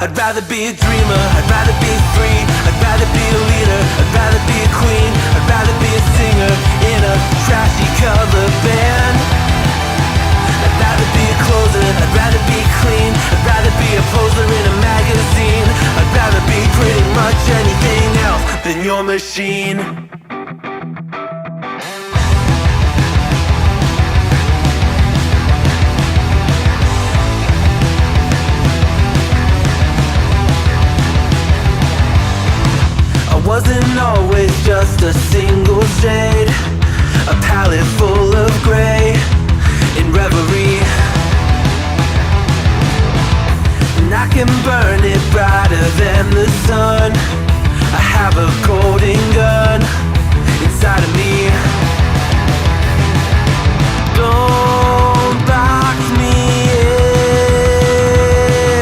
I'd rather be a dreamer, I'd rather be free, I'd rather be a leader, I'd rather be a queen, I'd rather be a singer in a trashy cover band. I'd rather be a closer, I'd rather be clean, I'd rather be a poser in a magazine, I'd rather be pretty much anything else than your machine. Wasn't always just a single shade, a palette full of gray in reverie. And I can burn it brighter than the sun. I have a golden gun inside of me. Don't box me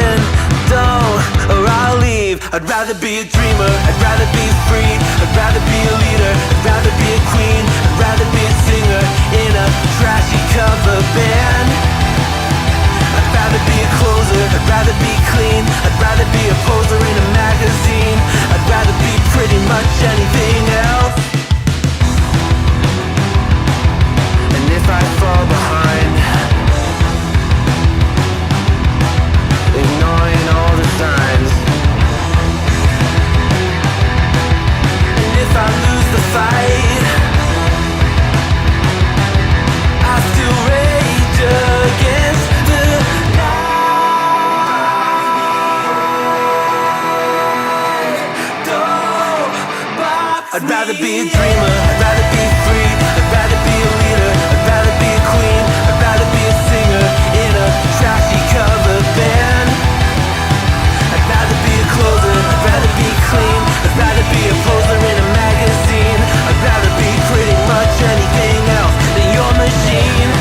in, don't, or I'll leave. I'd rather be a dreamer, I'd rather be free, I'd rather be a leader, I'd rather be a queen, I'd rather be a singer in a trashy cover band. I'd rather be a closer, I'd rather be clean, I'd rather be a poser in a magazine, I'd rather be pretty much anything else. And if I fall behind, ignoring all the signs, if I lose the fight, I still rage against the night. Don't box I'd rather be a dreamer, I'd rather be free, I'd rather be a leader, I'd rather be a queen, I'd rather be a singer in a trashy cover band. I'd rather be a closer, I'd rather be clean, I'd rather be a poser in a magazine, I'd rather be pretty much anything else than your machine.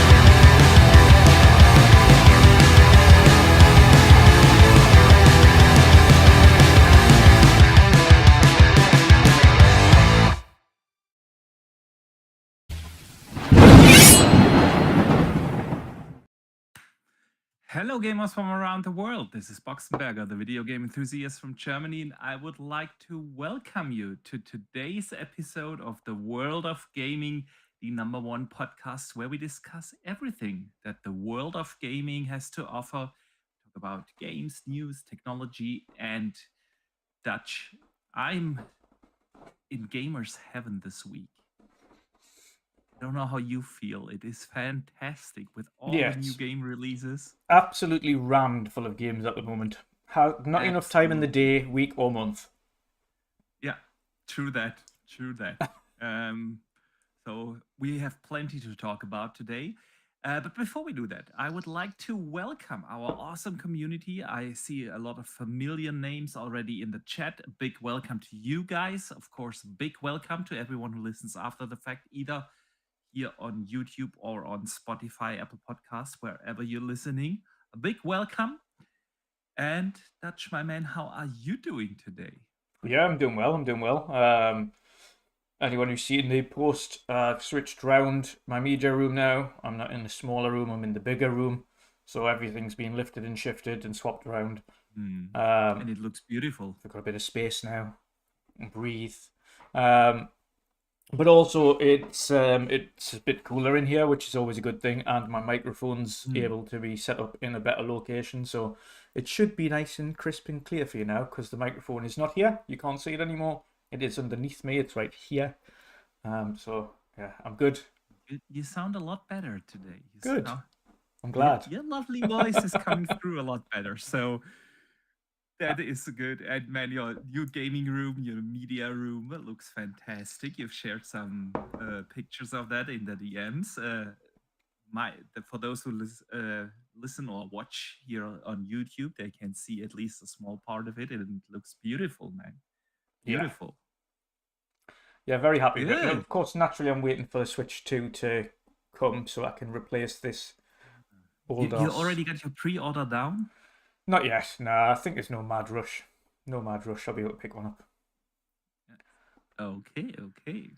Hello gamers from around the world, this is Boxenberger, the video game enthusiast from Germany, and I would like to welcome you to today's episode of The World of Gaming, the #1 podcast where we discuss everything that the world of gaming has to offer. Talk about games, news, technology, and Dutch. I'm in gamers heaven this week. I don't know how you feel. It is fantastic with all the new game releases. Absolutely rammed full of games at the moment. Not enough time in the day, week, or month. Yeah, true that. True that. So we have plenty to talk about today. But before we do that, I would like to welcome our awesome community. I see a lot of familiar names already in the chat. A big welcome to you guys. Of course, big welcome to everyone who listens after the fact, either here on YouTube or on Spotify, Apple Podcasts, wherever you're listening. A big welcome. And Dutch, my man, how are you doing today? Yeah, I'm doing well. Anyone who's seen the post, switched round my media room now. I'm not in the smaller room, I'm in the bigger room. So everything's been lifted and shifted and swapped around. And it looks beautiful. I've got a bit of space now and breathe. But also it's a bit cooler in here, which is always a good thing, and my microphone's able to be set up in a better location, so it should be nice and crisp and clear for you now, because the microphone is not here. You can't see it anymore. It is underneath me. It's right here. So yeah, I'm good. You sound a lot better today. Good. I'm glad. Your lovely voice is coming through a lot better. So that is good. And man, your new gaming room, your media room, it looks fantastic. You've shared some pictures of that in the DMs. For those who listen or watch here on YouTube, they can see at least a small part of it, and it looks beautiful, man. Beautiful. Yeah, very happy. But of course, naturally, I'm waiting for the Switch 2 to come so I can replace this old. You already got your pre-order down? Not yet. Nah, I think there's no mad rush. No mad rush. I'll be able to pick one up. Okay.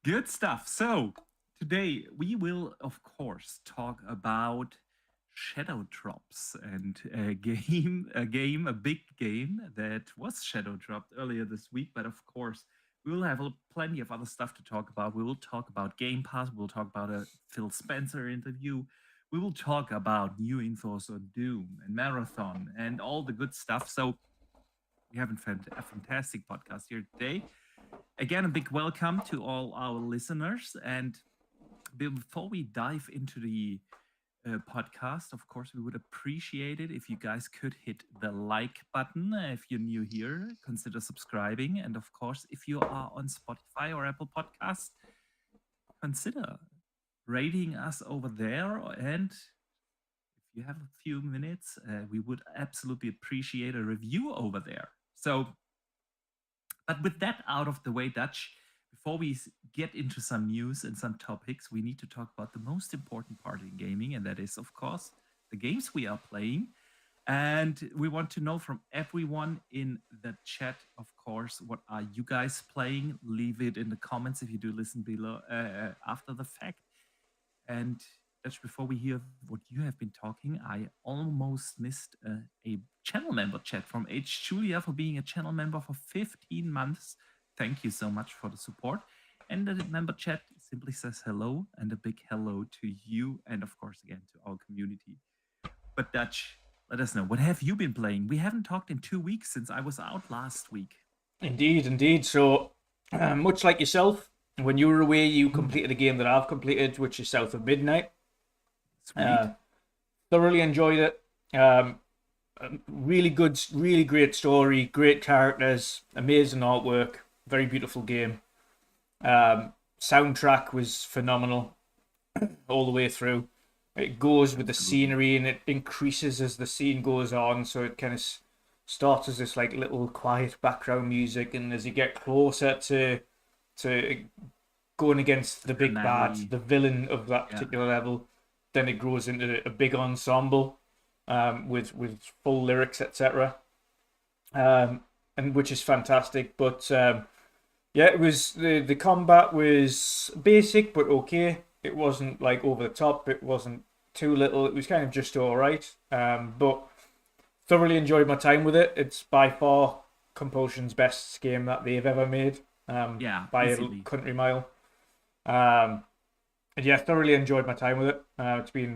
Good stuff. So today we will, of course, talk about Shadow Drops, and a big game that was shadow dropped earlier this week. But of course, we will have plenty of other stuff to talk about. We will talk about Gamepass. We'll talk about a Phil Spencer interview. We will talk about new infos on Doom and Marathon and all the good stuff. So we have a fantastic podcast here today. Again, a big welcome to all our listeners. And before we dive into the podcast, of course, we would appreciate it if you guys could hit the like button. If you're new here, consider subscribing. And of course, if you are on Spotify or Apple Podcasts, consider rating us over there. And if you have a few minutes, we would absolutely appreciate a review over there. So, but with that out of the way, Dutch, before we get into some news and some topics, we need to talk about the most important part in gaming, and that is, of course, the games we are playing. And we want to know from everyone in the chat, of course, what are you guys playing? Leave it in the comments if you do listen below after the fact. And just before we hear what you have been talking, I almost missed a channel member chat from H. Julia for being a channel member for 15 months. Thank you so much for the support. And the member chat simply says hello, and a big hello to you, and of course, again, to our community. But Dutch, let us know, what have you been playing? We haven't talked in 2 weeks since I was out last week. Indeed. So, much like yourself, when you were away, you completed a game that I've completed, which is South of Midnight. Sweet. Thoroughly enjoyed it. Really good, really great story, great characters, amazing artwork. Very beautiful game. Soundtrack was phenomenal all the way through. It goes with the scenery and it increases as the scene goes on. So it kind of starts as this like little quiet background music, and as you get closer to going against the big bad, the villain of that particular level, then it grows into a big ensemble with full lyrics, etc. And which is fantastic. But it was the combat was basic but okay. It wasn't like over the top. It wasn't too little. It was kind of just all right. But thoroughly enjoyed my time with it. It's by far Compulsion's best game that they've ever made. By easily. a country mile. And yeah, thoroughly enjoyed my time with it.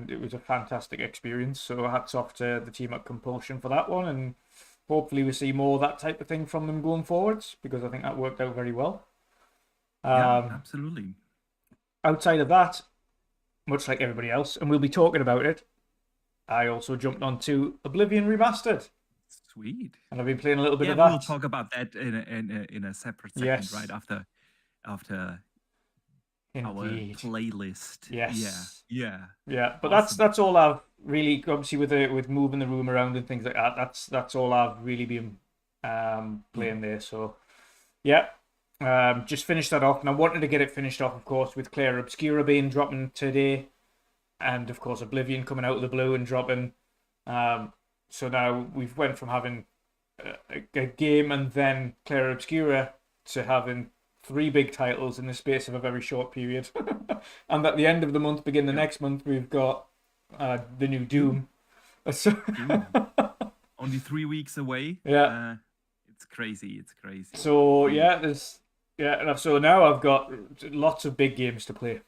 It was a fantastic experience. So hats off to the team at Compulsion for that one, and hopefully we see more of that type of thing from them going forwards, because I think that worked out very well. Absolutely. Outside of that, much like everybody else, and we'll be talking about it, I also jumped onto Oblivion Remastered. Sweet. And I've been playing a little bit of that. We'll talk about that in a separate segment, right after our playlist. Yes. Yeah. But awesome. that's all I've really, obviously with moving the room around and things like that. That's all I've really been playing there. So just finished that off, and I wanted to get it finished off, of course, with Claire Obscura being dropping today, and of course Oblivion coming out of the blue and dropping. So now we've went from having a game and then Claire Obscura to having 3 big titles in the space of a very short period. And at the end of the month, begin the next month, we've got the new Doom. So only 3 weeks away. Yeah. It's crazy. So so now I've got lots of big games to play.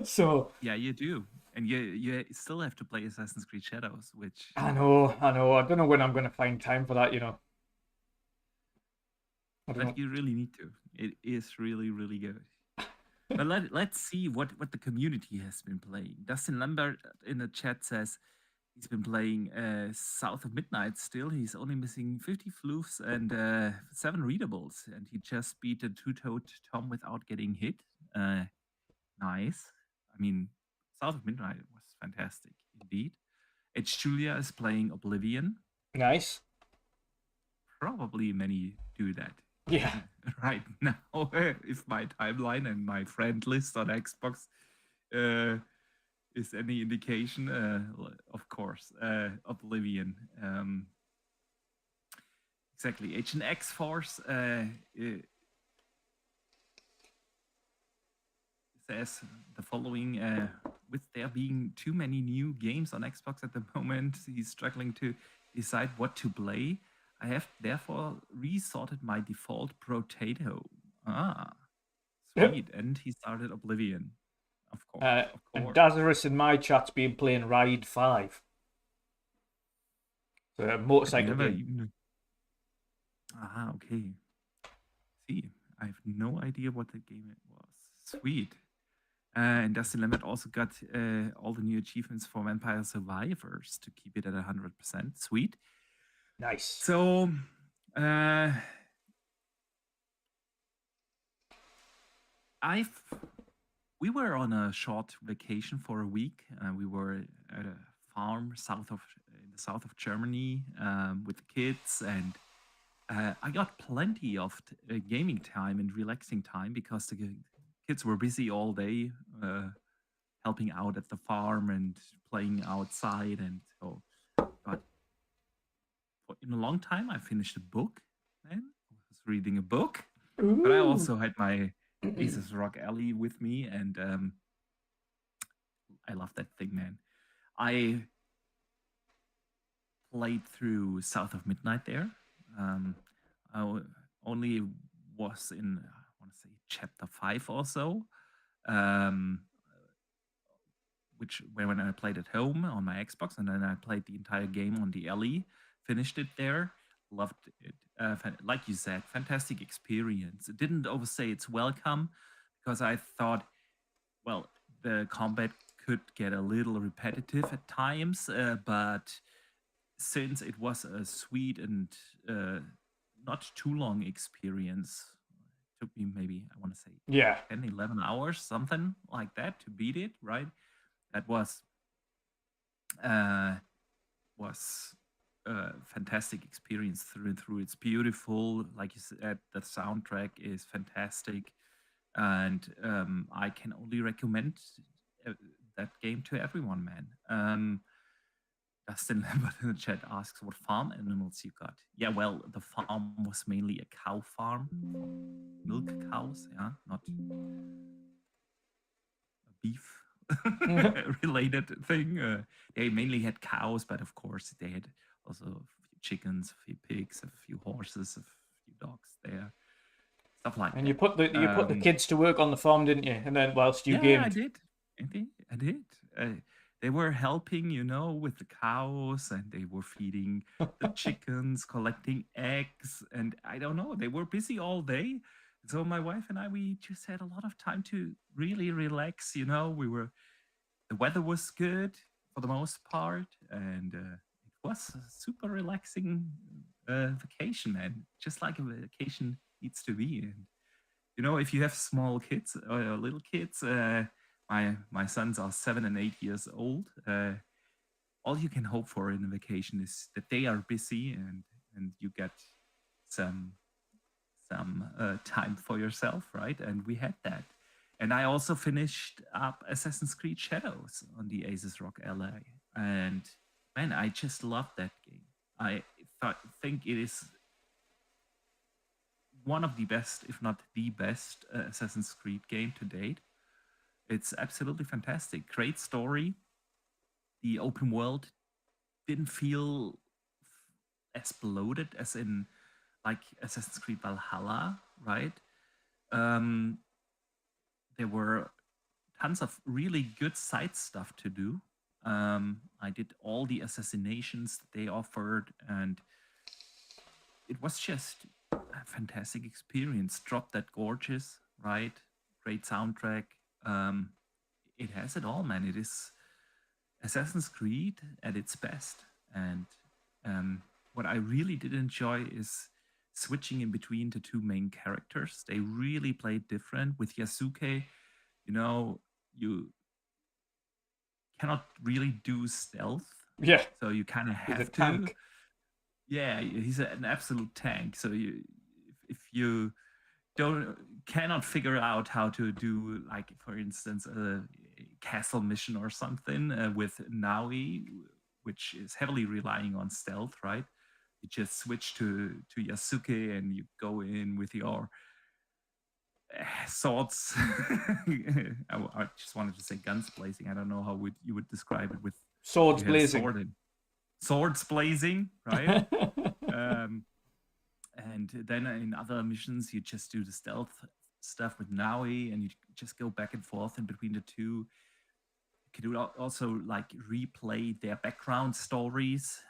So yeah, you do. And you still have to play Assassin's Creed Shadows, which I know. I don't know when I'm going to find time for that, But you really need to. It is really, really good. But let's see what the community has been playing. Dustin Lambert in the chat says he's been playing South of Midnight still. He's only missing 50 floofs and 7 readables. And he just beat a 2-toed Tom without getting hit. Nice. I mean, South of Midnight was fantastic, indeed. H. Julia is playing Oblivion. Nice. Probably many do that. Yeah. Right now, if my timeline and my friend list on Xbox is any indication, of course, Oblivion. Exactly. Agent X-Force says the following. with there being too many new games on Xbox at the moment, he's struggling to decide what to play. I have therefore resorted my default potato. Ah, sweet. And he started Oblivion. Of course. Of And course. Dazarus in my chat's been playing Ride 5. The motorcycle Never game. even. Ah, okay. See, I have no idea what the game it was. Sweet. And Dustin Lambert also got all the new achievements for Vampire Survivors to keep it at 100%. Sweet. Nice. So, we were on a short vacation for a week. We were at a farm in the south of Germany with the kids, and I got plenty of gaming time and relaxing time because the kids were busy all day, helping out at the farm and playing outside, and so. But in a long time, I finished a book. Man, I was reading a book, but I also had my Aces Rock Alley with me, and I love that thing, man. I played through South of Midnight there. I only was in, I want to say, chapter 5 or so, which when I played at home on my Xbox, and then I played the entire game on the Alley, finished it there, loved it. Like you said, fantastic experience. It didn't overstay its welcome because I thought, well, the combat could get a little repetitive at times, but since it was a sweet and not too long experience, it took me maybe, I want to say, 10, 11 hours, something like that to beat it, right? That was a fantastic experience through and through. It's beautiful, like you said. The soundtrack is fantastic, and I can only recommend that game to everyone, man. Dustin Lambert in the chat asks what farm animals you got. Yeah, well, the farm was mainly a cow farm, milk cows, yeah, not a beef related thing. They mainly had cows, but of course they had also a few chickens, a few pigs, a few horses, a few dogs there, stuff like that. And you put the kids to work on the farm, didn't you? And then whilst you gamed. I did. I did. They were helping, with the cows, and they were feeding the chickens, collecting eggs, and I don't know. They were busy all day. So my wife and I, we just had a lot of time to really relax. The weather was good for the most part, and it was a super relaxing vacation, man. Just like a vacation needs to be. And if you have small kids or little kids, my sons are 7 and 8 years old. All you can hope for in a vacation is that they are busy and you get some time for yourself, right? And we had that. And I also finished up Assassin's Creed Shadows on the Aces Rock Alley. And man, I just love that game. I think it is one of the best, if not the best, Assassin's Creed game to date. It's absolutely fantastic. Great story. The open world didn't feel as bloated as in like Assassin's Creed Valhalla, right? There were tons of really good side stuff to do. I did all the assassinations that they offered, and it was just a fantastic experience. Drop That Gorgeous, right? Great soundtrack. It has it all, man. It is Assassin's Creed at its best. And what I really did enjoy is switching in between the two main characters. They really played different. With Yasuke, you cannot really do stealth. Yeah. So you kind of have to. Tank. Yeah, he's an absolute tank. So if you cannot figure out how to do, like, for instance, a castle mission or something with Naui, which is heavily relying on stealth, right? You just switch to Yasuke and you go in with your swords. I just wanted to say guns blazing. I don't know how you would describe it with Swords you had a blazing. sword in. Swords blazing, right? And then in other missions, you just do the stealth stuff with Naui, and you just go back and forth in between the two. You could also like replay their background stories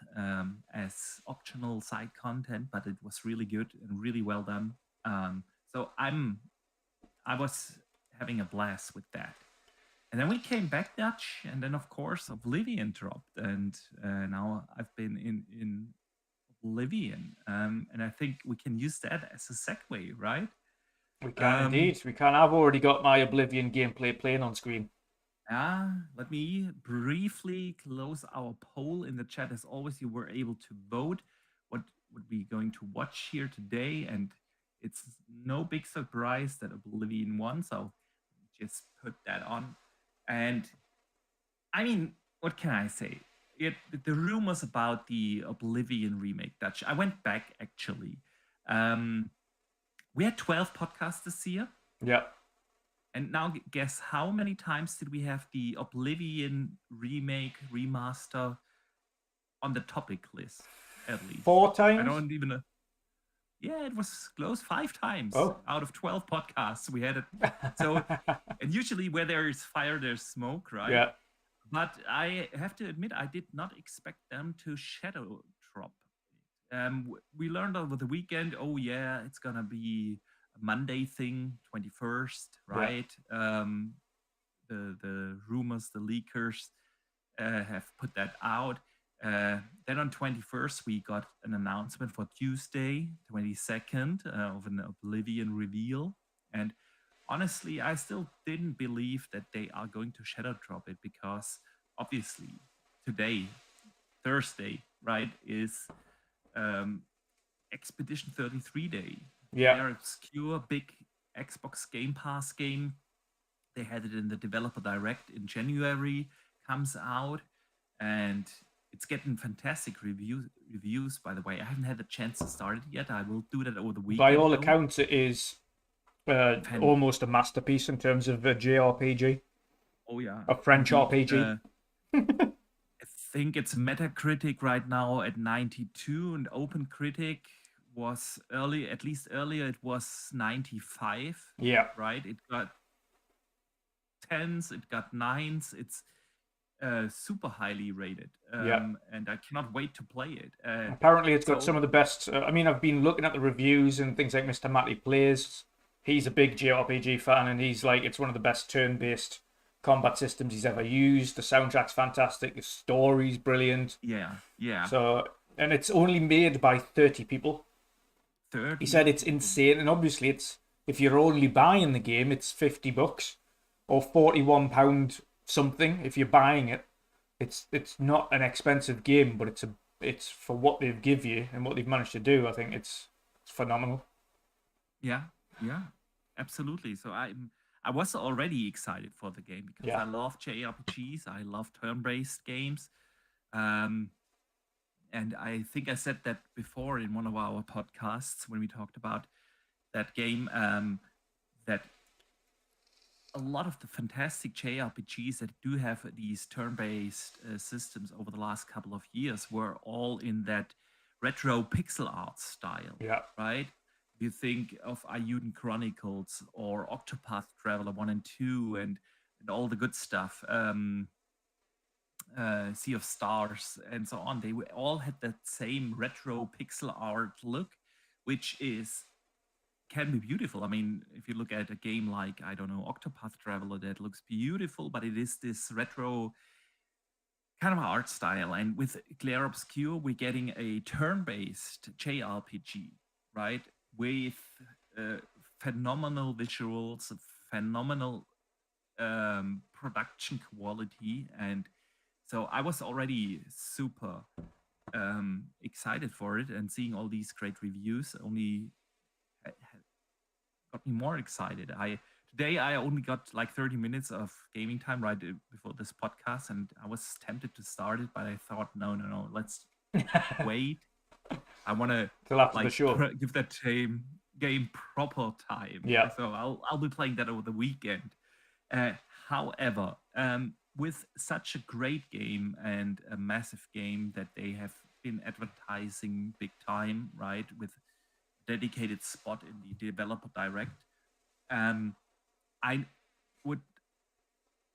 as optional side content, but it was really good and really well done. So I was having a blast with that. And then we came back Dutch, and then of course Oblivion dropped, and now I've been in Oblivion, and I think we can use that as a segue, right? We can indeed. We can. I've already got my Oblivion gameplay playing on screen. Let me briefly close our poll in the chat. As always, you were able to vote what we're going to watch here today, and it's no big surprise that Oblivion won, so just put that on. And I mean, what can I say? The rumors about the Oblivion remake, Dutch. I went back actually. We had 12 podcasts this year. Yeah. And now guess how many times did we have the Oblivion remake, remaster on the topic list? At least 4 times? I don't even know. Yeah, it was close 5 times out of 12 podcasts. We had it. So, and usually where there is fire, there's smoke, right? Yeah. But I have to admit, I did not expect them to shadow drop. We learned over the weekend, oh yeah, it's going to be a Monday thing, 21st, right? Yeah. The rumors, the leakers have put that out. Then on 21st, we got an announcement for Tuesday, 22nd, of an Oblivion reveal. And honestly, I still didn't believe that they are going to shadow drop it, because obviously today, Thursday, right, is Expedition 33 Day. Yeah. Their obscure big Xbox Gamepass game. They had it in the Developer Direct in January, comes out, and it's getting fantastic reviews, by the way. I haven't had the chance to start it yet. I will do that over the weekend. By all accounts, it is almost a masterpiece in terms of a JRPG. Oh, yeah. A French RPG. I think it's Metacritic right now at 92, and OpenCritic was earlier, it was 95. Yeah. Right? It got 10s, it got 9s. It's super highly rated. And I cannot wait to play it. Apparently, it's got some of the best. I mean, I've been looking at the reviews and things like Mr. Matty Plays. He's a big JRPG fan, and he's like, it's one of the best turn-based combat systems he's ever used. The soundtrack's fantastic. The story's brilliant. Yeah. So, and it's only made by 30 people. 30? He said it's insane, and obviously, it's if you're only buying the game, it's $50 or £41 something. If you're buying it, it's not an expensive game, but it's for what they've give you and what they've managed to do. I think it's phenomenal. Yeah, absolutely. So I was already excited for the game because I love JRPGs. I love turn-based games. And I think I said that before in one of our podcasts when we talked about that game, that a lot of the fantastic JRPGs that do have these turn-based systems over the last couple of years were all in that retro pixel art style, right? You think of Ayuden Chronicles or Octopath Traveler 1 and 2 and all the good stuff, Sea of Stars and so on. They all had that same retro pixel art look, which can be beautiful. I mean, if you look at a game like, I don't know, Octopath Traveler, that looks beautiful, but it is this retro kind of art style. And with Clair Obscur, we're getting a turn-based JRPG, right? With phenomenal visuals, phenomenal production quality. And so I was already super excited for it, and seeing all these great reviews only got me more excited. Today I only got like 30 minutes of gaming time right before this podcast, and I was tempted to start it, but I thought, no, let's wait. I want to give that game proper time. Yeah. So I'll be playing that over the weekend. However, with such a great game and a massive game that they have been advertising big time, right, with dedicated spot in the developer direct, I would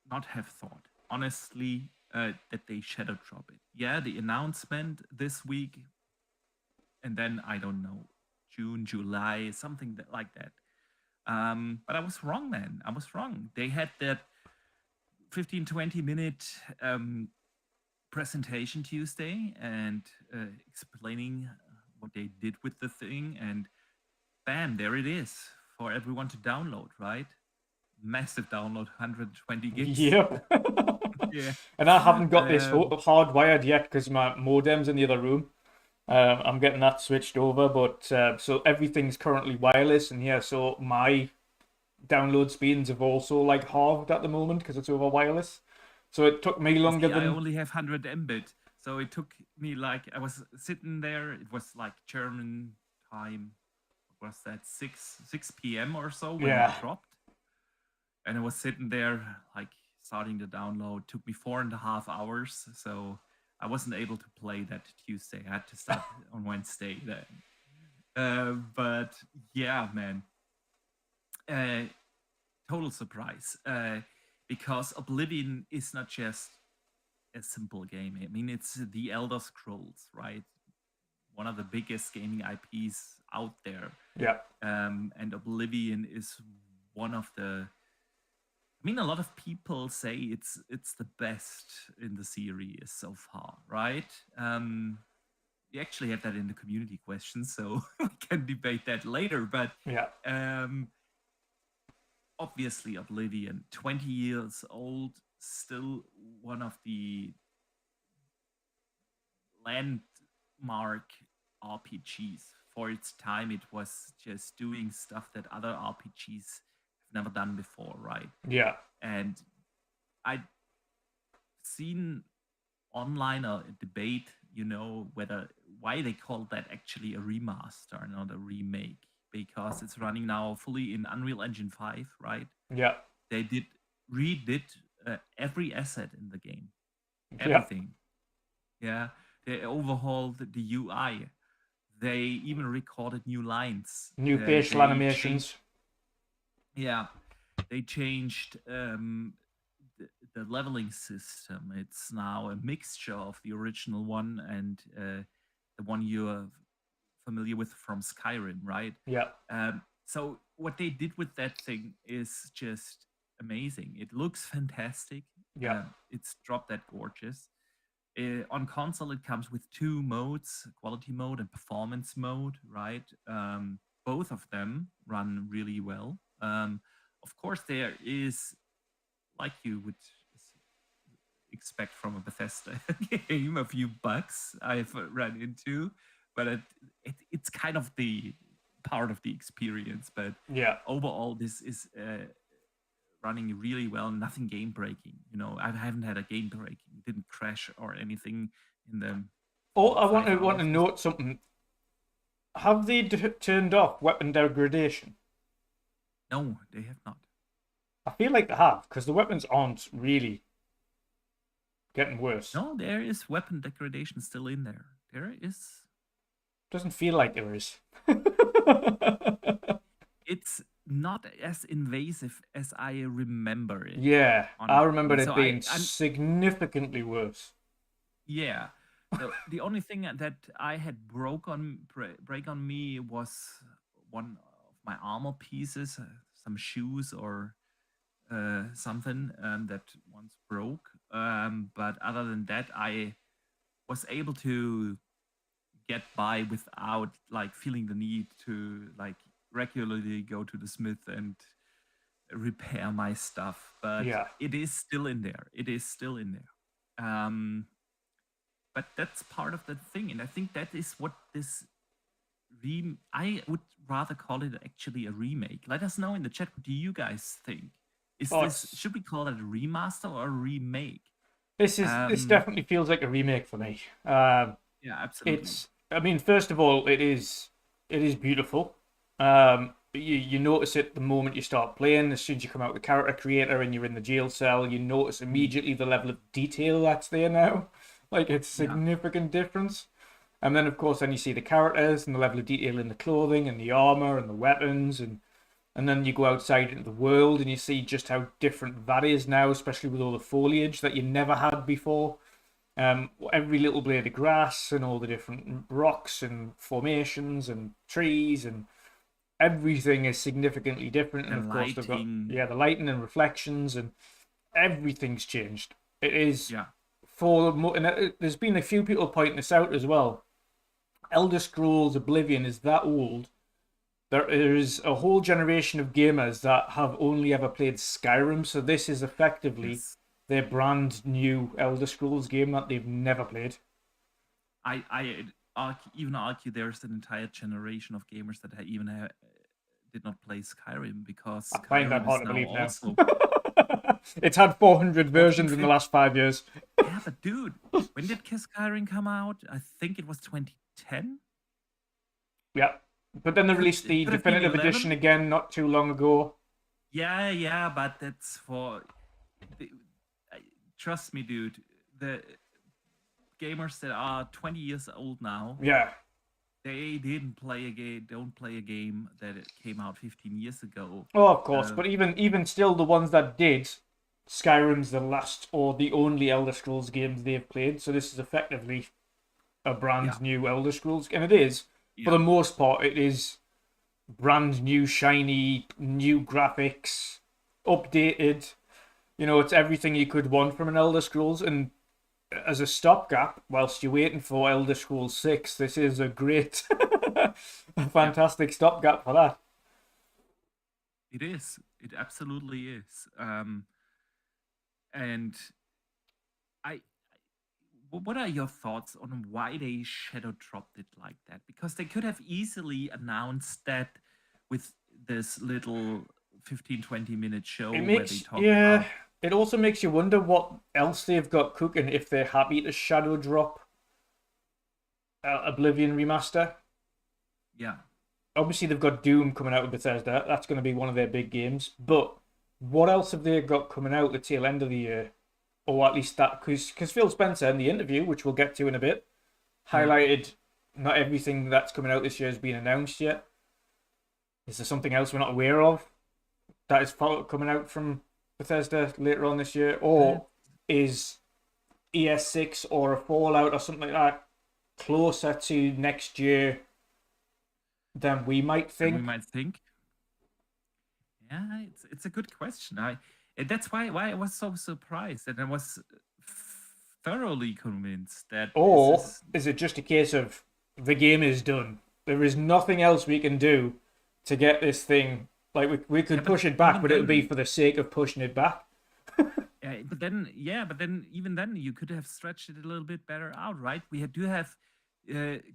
not have thought, honestly, that they shadow drop it. Yeah, the announcement this week, and then I don't know, June, July, something like that. But I was wrong, man. I was wrong. They had that 15-20 minute presentation Tuesday and explaining what they did with the thing, and bam, there it is for everyone to download, right? Massive download, 120 gigs. Yep. Yeah. And I haven't got this hardwired yet because my modem's in the other room. I'm getting that switched over, but so everything's currently wireless, and yeah, so my download speeds have also like halved at the moment because it's over wireless. So it took me longer See, than. I only have 100 Mbit, so it took me like I was sitting there. It was like German time. What was that 6 p.m. or so when it dropped, and I was sitting there like starting the download. Took me 4.5 hours, so I wasn't able to play that Tuesday. I had to start on Wednesday then. But yeah, man, total surprise. Because Oblivion is not just a simple game. I mean, it's the Elder Scrolls, right? One of the biggest gaming IPs out there. Yeah. And Oblivion is one of the. I mean, a lot of people say it's the best in the series so far, right? We actually had that in the community questions, so we can debate that later. But yeah. Obviously, Oblivion, 20 years old, still one of the landmark RPGs. For its time, it was just doing stuff that other RPGs have never done before, right? Yeah. And I'd seen online a debate, why they call that actually a remaster, not a remake. Because it's running now fully in Unreal Engine 5, right? Yeah. They redid every asset in the game. Everything. Yeah. They overhauled the UI. They even recorded new lines. New facial animations. They changed the leveling system. It's now a mixture of the original one and the one you're familiar with from Skyrim, right? Yeah. So what they did with that thing is just amazing. It looks fantastic. Yeah. It's drop dead gorgeous. On console, it comes with 2 modes, quality mode and performance mode, right? Both of them run really well. Of course, there is, like you would expect from a Bethesda game, a few bugs I've run into. But it's kind of the part of the experience. But yeah, overall, this is running really well. Nothing game breaking. I haven't had a game breaking. Didn't crash or anything in the. Oh, I want to note something. Have they turned off weapon degradation? No, they have not. I feel like they have because the weapons aren't really getting worse. No, there is weapon degradation still in there. There is. Doesn't feel like there is. It's not as invasive as I remember it. Yeah, I remember it being significantly worse. Yeah. The only thing that I had break on me was one of my armor pieces, some shoes or something that once broke. But other than that, I was able to get by without like feeling the need to like regularly go to the smith and repair my stuff. But it is still in there. But that's part of the thing, and I think that is what this I would rather call it actually a remake. Let us know in the chat, what do you guys think? Should we call it a remaster or a remake? This definitely feels like a remake for me. Yeah, absolutely. I mean, first of all, it is beautiful. You notice it the moment you start playing. As soon as you come out with the character creator and you're in the jail cell, you notice immediately the level of detail that's there now. Like, it's a significant difference. And then, of course, then you see the characters and the level of detail in the clothing and the armor and the weapons. And then you go outside into the world and you see just how different that is now, especially with all the foliage that you never had before. Every little blade of grass and all the different rocks and formations and trees and everything is significantly different. And of course, they've got the lighting and reflections and everything's changed. It is and there's been a few people pointing this out as well. Elder Scrolls Oblivion is that old. There is a whole generation of gamers that have only ever played Skyrim, so this is effectively their brand new Elder Scrolls game that they've never played. I even argue there's an entire generation of gamers that even did not play Skyrim, because I find that hard to believe now. Also... It's had 400 versions in the last 5 years. Yeah, but dude, when did Skyrim come out? I think it was 2010. Yeah. But then they released the definitive edition again not too long ago. Yeah, but that's for... Trust me, dude. The gamers that are 20 years old now, they don't play a game that came out 15 years ago. Oh, of course. But even still, the ones that did, Skyrim's the last or the only Elder Scrolls games they've played. So this is effectively a brand new Elder Scrolls. And it is. For the most part, it is brand new, shiny, new graphics, updated. You know, it's everything you could want from an Elder Scrolls. And as a stopgap, whilst you're waiting for Elder Scrolls 6, this is a great, a fantastic stopgap for that. It is. It absolutely is. And what are your thoughts on why they shadow dropped it like that? Because they could have easily announced that with this little 15-20 minute show where they talk about... It also makes you wonder what else they've got cooking if they're happy to shadow drop Oblivion Remaster. Yeah. Obviously, they've got Doom coming out with Bethesda. That's going to be one of their big games. But what else have they got coming out at the tail end of the year? Or at least that, because Phil Spencer in the interview, which we'll get to in a bit, highlighted not everything that's coming out this year has been announced yet. Is there something else we're not aware of that is coming out from Bethesda later on this year? Or is ES6 or a Fallout or something like that closer to next year than we might think? Yeah, it's a good question. That's why I was so surprised, and I was thoroughly convinced that... Or is it just a case of the game is done? There is nothing else we can do to get this thing... Like, we could push it back, but it would be for the sake of pushing it back. But then even then, you could have stretched it a little bit better out, right? We do have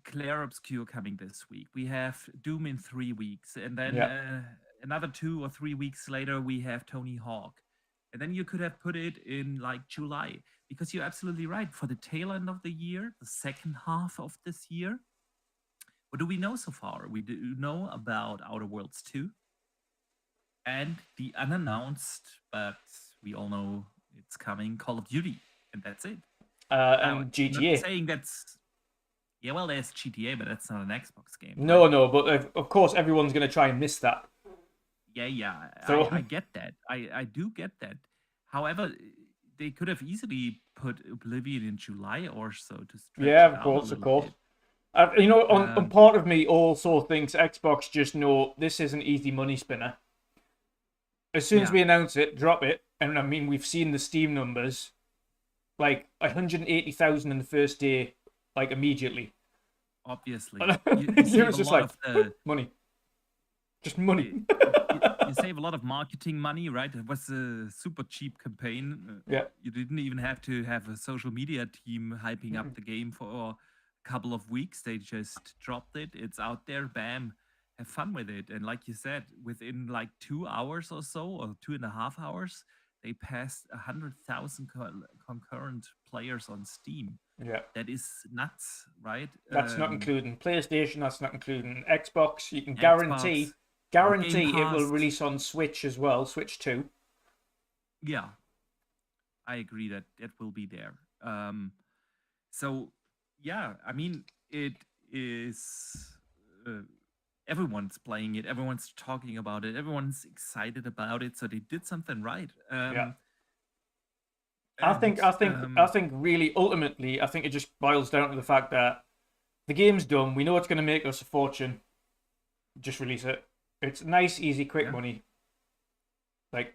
Claire Obscure coming this week. We have Doom in 3 weeks. And then another 2 or 3 weeks later, we have Tony Hawk. And then you could have put it in like July, because you're absolutely right. For the tail end of the year, the second half of this year, what do we know so far? We do know about Outer Worlds 2 and the unannounced, but we all know it's coming, Call of Duty, and that's it. And GTA. I'm not saying that's... Yeah, well, there's GTA, but that's not an Xbox game. No, but of course everyone's going to try and miss that. Yeah, So... I get that. I do get that. However, they could have easily put Oblivion in July or so to stretch it out of course. You know, on part of me also thinks Xbox just know this is an easy money spinner. As soon as we announce it, drop it. And I mean, we've seen the Steam numbers, like 180,000 in the first day, like immediately. Obviously. It was just like, money. Just money. You save a lot of marketing money, right? It was a super cheap campaign. You didn't even have to have a social media team hyping up the game for a couple of weeks. They just dropped it. It's out there. Bam. Have fun with it. And like you said, within like 2 hours or so, or 2.5 hours, they passed 100,000 concurrent players on Steam. Yeah. That is nuts, right? That's not including PlayStation. That's not including Xbox. You can Xbox, guarantee Game it will Pass. release on Switch as well. Switch 2. Yeah, I agree that that will be there. So yeah, I mean, it is. Everyone's playing it. Everyone's talking about it. Everyone's excited about it. So they did something right. Yeah. And, I think really ultimately, I think it just boils down to the fact that the game's done. We know it's going to make us a fortune. Just release it. It's nice, easy, quick Yeah. money. Like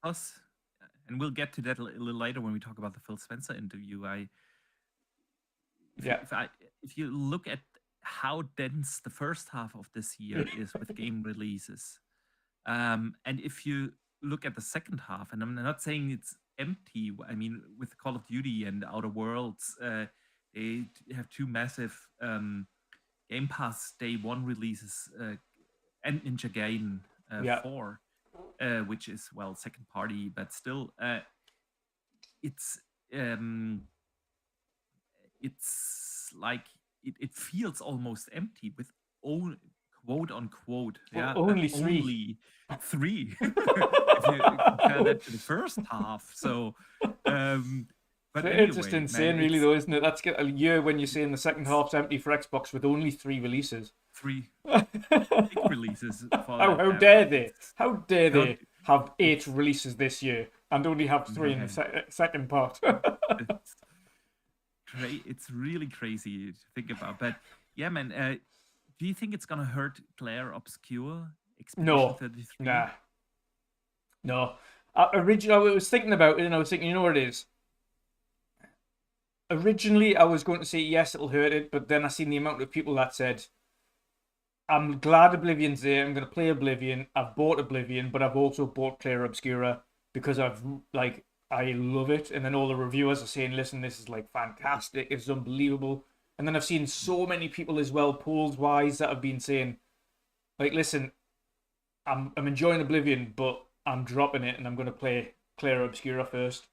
us, and we'll get to that a little later when we talk about the Phil Spencer interview. If you look at how dense the first half of this year is with game releases, and if you look at the second half, and I'm not saying it's empty. I mean, with Call of Duty and Outer Worlds, they have two massive Game Pass Day 1 releases, and Ninja Gaiden 4, which is, well, second party, but still, it's like it feels almost empty with quote unquote only three if you compare that to the first half. So but anyway, it's just insane, man, really, though, isn't it? That's a year when you're saying the second half's empty for Xbox with only 3 releases. 3 big releases. How dare they? How dare they have 8 releases this year and only have 3 in the second part? It's really crazy to think about. But yeah, man, do you think it's gonna hurt Claire Obscure? No. 33? Nah. No. Originally, I was thinking about it, and I was thinking, you know what it is? Originally, I was going to say, yes, it'll hurt it, but then I seen the amount of people that said, I'm glad Oblivion's there, I'm going to play Oblivion, I've bought Oblivion, but I've also bought Claire Obscura because I love it. And then all the reviewers are saying, listen, this is like fantastic, it's unbelievable. And then I've seen so many people as well, polls-wise, that have been saying, like, listen, I'm enjoying Oblivion, but I'm dropping it and I'm going to play Claire Obscura first.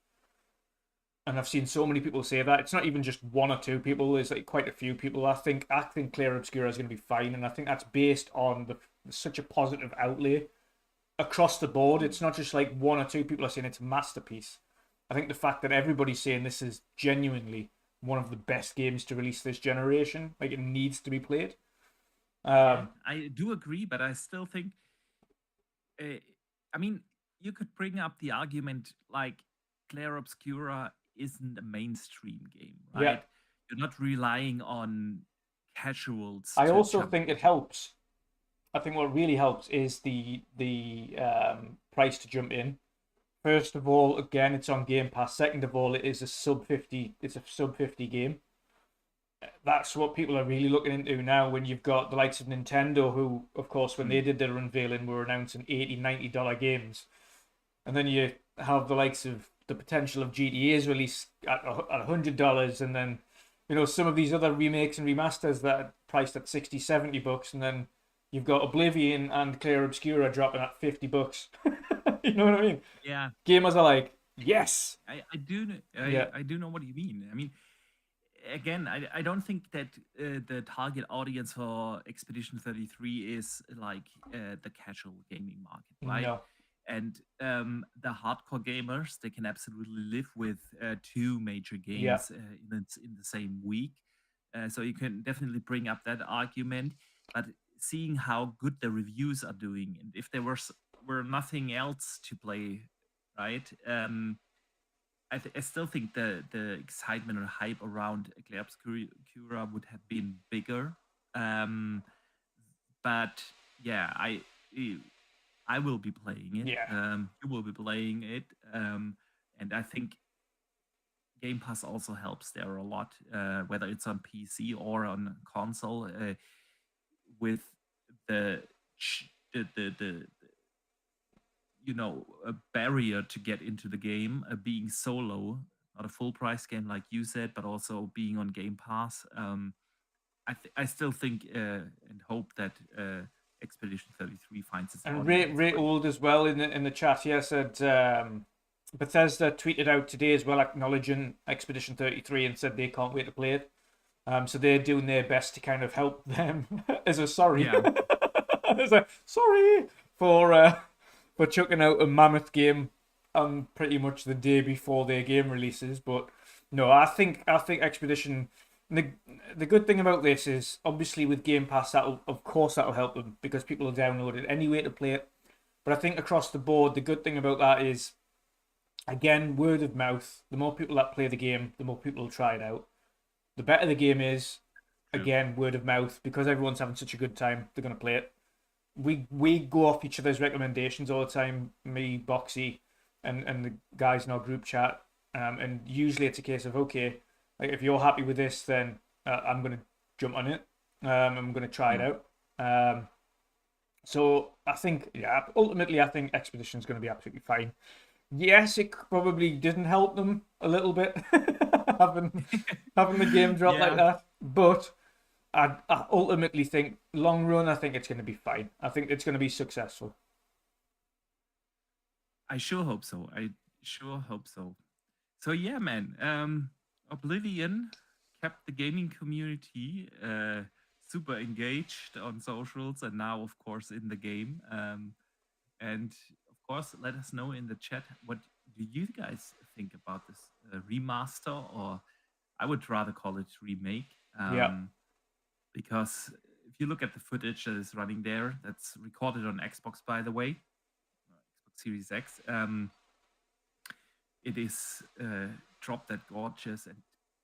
And I've seen so many people say that. It's not even just 1 or 2 people. There's like quite a few people. I think Claire Obscura is going to be fine, and I think that's based on such a positive outlay across the board. It's not just like 1 or 2 people are saying it's a masterpiece. I think the fact that everybody's saying this is genuinely one of the best games to release this generation, like it needs to be played. I do agree, but I still think, I mean, you could bring up the argument like Claire Obscura isn't a mainstream game, right? Yeah. You're not relying on casuals. I also think it helps. I think what really helps is the price to jump in. First of all, again, it's on Game Pass. Second of all, it is a sub 50 game. That's what people are really looking into now, when you've got the likes of Nintendo, who, of course, when they did their unveiling, were announcing $80, $90 games. And then you have the likes of the potential of GTA's release at $100, and then, you know, some of these other remakes and remasters that are priced at $60, $70, and then you've got Oblivion and Claire Obscura dropping at $50. You know what I mean? Yeah. Gamers are like, yes. I do know what you mean. I mean, again, I don't think that the target audience for Expedition 33 is like the casual gaming market, right? No. And the hardcore gamers, they can absolutely live with 2 major games in the same week. So you can definitely bring up that argument. But seeing how good the reviews are doing, and if there were nothing else to play, right? I still think the excitement or hype around Claire Obscura would have been bigger. But yeah, I will be playing it. Yeah. You will be playing it. And I think Game Pass also helps there a lot, whether it's on PC or on console, with the a barrier to get into the game, being solo, not a full price game like you said, but also being on Game Pass. I still think and hope that Expedition 33 finds its And audience. Ray Old as well in the chat here said Bethesda tweeted out today as well, acknowledging Expedition 33 and said they can't wait to play it. So they're doing their best to kind of help them as a sorry, Yeah. as a sorry for chucking out a mammoth game pretty much the day before their game releases. But no, I think Expedition. The good thing about this is obviously with Game Pass that'll help them because people will download it anyway to play it. But I think across the board, the good thing about that is, again, word of mouth. The more people that play the game, the more people will try it out. The better the game is, True. again, word of mouth, because everyone's having such a good time, they're going to play it. We go off each other's recommendations all the time, me, Boxy, and the guys in our group chat. And usually it's a case of, okay, like if you're happy with this, then I'm going to jump on it. I'm going to try it out. So I think, ultimately, I think Expedition's going to be absolutely fine. Yes, it probably didn't help them a little bit having the game drop like Yeah. that, but I ultimately think long run, I think it's going to be fine. I think it's going to be successful. I sure hope so. I sure hope so. So yeah, man. Oblivion kept the gaming community super engaged on socials and now, of course, in the game. And of course, let us know in the chat what do you guys think about this remaster, or I would rather call it remake. Yeah. Because if you look at the footage that is running there, that's recorded on Xbox, by the way, Xbox Series X. It is drop that gorgeous, and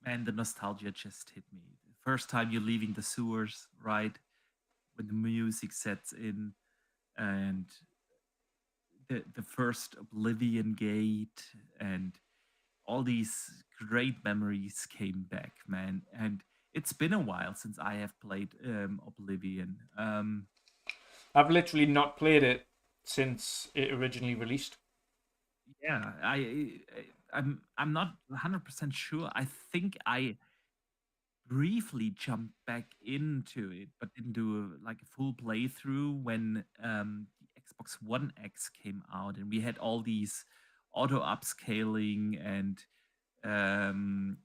man, the nostalgia just hit me. The first time you're leaving the sewers, right, when the music sets in, and the first Oblivion gate, and all these great memories came back, man. And it's been a while since I have played Oblivion. I've literally not played it since it originally released. Yeah, I'm not 100% sure. I think I briefly jumped back into it, but didn't do like a full playthrough when the Xbox One X came out, and we had all these auto upscaling and um,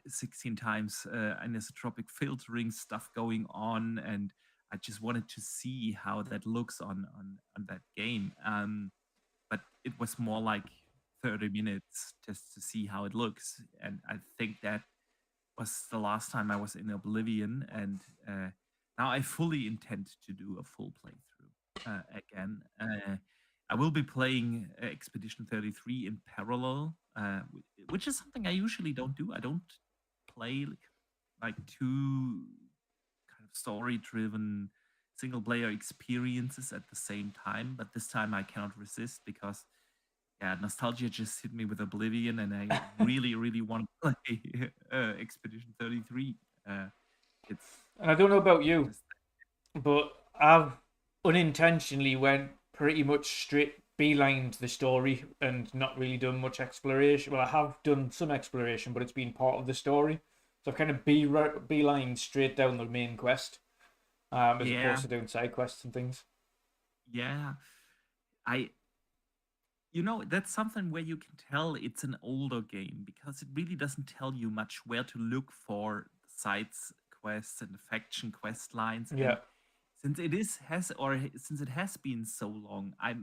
16 times anisotropic filtering stuff going on, and I just wanted to see how that looks on that game. But it was more like 30 minutes just to see how it looks, and I think that was the last time I was in Oblivion, and now I fully intend to do a full playthrough again. I will be playing Expedition 33 in parallel, which is something I usually don't do. I don't play like two kind of story-driven single-player experiences at the same time, but this time I cannot resist because yeah, nostalgia just hit me with Oblivion, and I really, really want to play Expedition 33. It's And I don't know about you, just but I've unintentionally went pretty much straight beelined the story and not really done much exploration. Well, I have done some exploration, but it's been part of the story. So I've kind of beelined straight down the main quest, as yeah, opposed to doing side quests and things. yeah. I that's something where you can tell it's an older game because it really doesn't tell you much where to look for sides quests and faction quest lines. Yeah. And since it has been so long, I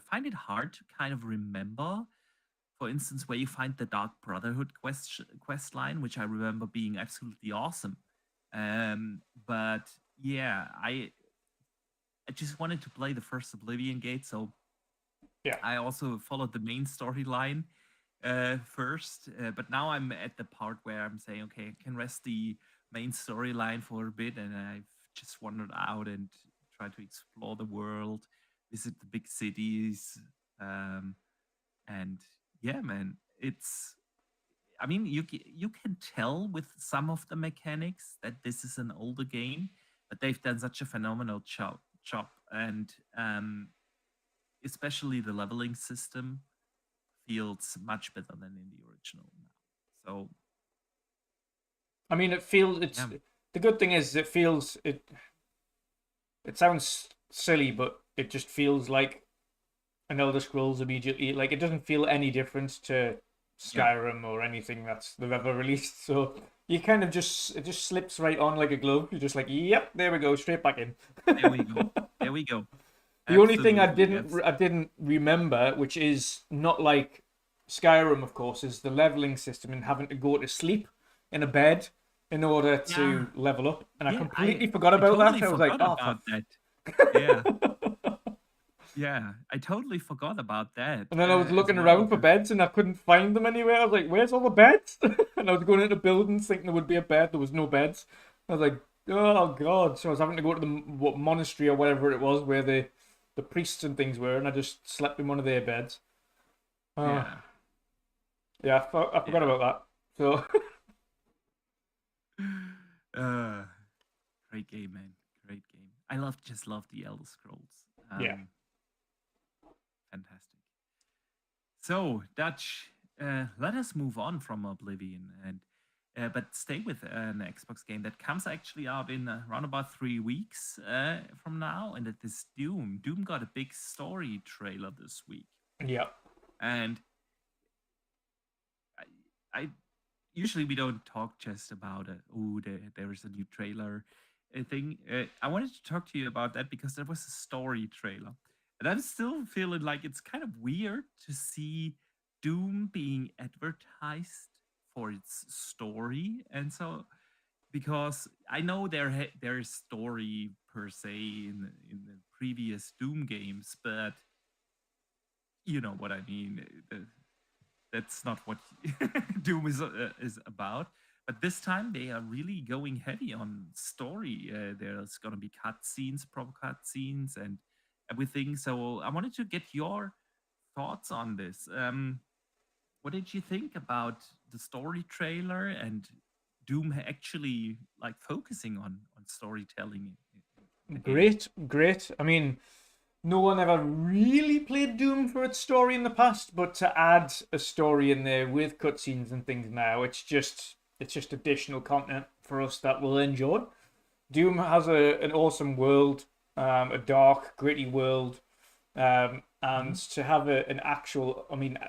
find it hard to kind of remember, for instance, where you find the Dark Brotherhood quest line, which I remember being absolutely awesome. But yeah, I just wanted to play the first Oblivion Gate, so Yeah. I also followed the main storyline first, but now I'm at the part where I'm saying, okay, I can rest the main storyline for a bit, and I've just wandered out and tried to explore the world, visit the big cities, and yeah, man, it's. I mean, you can tell with some of the mechanics that this is an older game, but they've done such a phenomenal job, and especially the leveling system feels much better than in the original now. So I mean, it's the good thing is it feels it. It sounds silly, but it just feels like an Elder Scrolls immediately. Like, it doesn't feel any different to Skyrim or anything that's they've ever released. So you kind of it just slips right on like a glove. You're just like, yep, there we go, straight back in. There we go. There we go. The only thing I Absolutely, didn't remember, which is not like Skyrim, of course, is the leveling system and having to go to sleep in a bed in order to level up. And I Yeah, completely forgot I about totally that. I was like, forgot oh, about that. Yeah, yeah, I totally forgot about that and then I was as looking well. around for beds and I couldn't find them anywhere. I was like, where's all the beds? And I was going into buildings thinking there would be a bed. There was no beds. I was like, oh, God. So I was having to go to the monastery or whatever it was where the priests and things were, and I just slept in one of their beds. Yeah, Yeah, I forgot about that. So, uh, great game, man. Great game. I just love the Elder Scrolls. yeah. Fantastic. So, Dutch, let us move on from Oblivion but stay with an Xbox game that comes actually out in around about 3 weeks from now, and that is Doom. Doom got a big story trailer this week, Yeah. and I usually we don't talk just about there is a new trailer thing. I wanted to talk to you about that because there was a story trailer, and I'm still feeling like it's kind of weird to see Doom being advertised for its story, and so because I know there is story per se in the previous Doom games, but you know what I mean. That's not what Doom is about. But this time they are really going heavy on story. There's gonna be cutscenes, proper cutscenes, and everything. So I wanted to get your thoughts on this. What did you think about the story trailer and Doom actually like focusing on storytelling in the game? Great. I mean, no one ever really played Doom for its story in the past, but to add a story in there with cutscenes and things now, it's just additional content for us that we'll enjoy. Doom has an awesome world, a dark, gritty world, and to have an actual, I mean,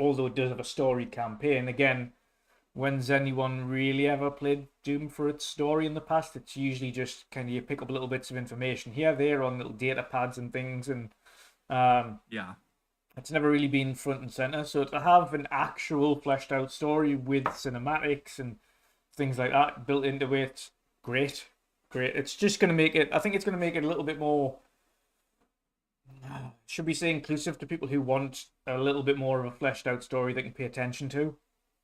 although it does have a story campaign, again, when's anyone really ever played Doom for its story in the past? It's usually just kind of you pick up little bits of information here, there on little data pads and things, and Yeah. it's never really been front and center. So to have an actual fleshed out story with cinematics and things like that built into it, great. It's just going to make it, I think it's going to make it a little bit more, should we say, inclusive to people who want a little bit more of a fleshed out story they can pay attention to,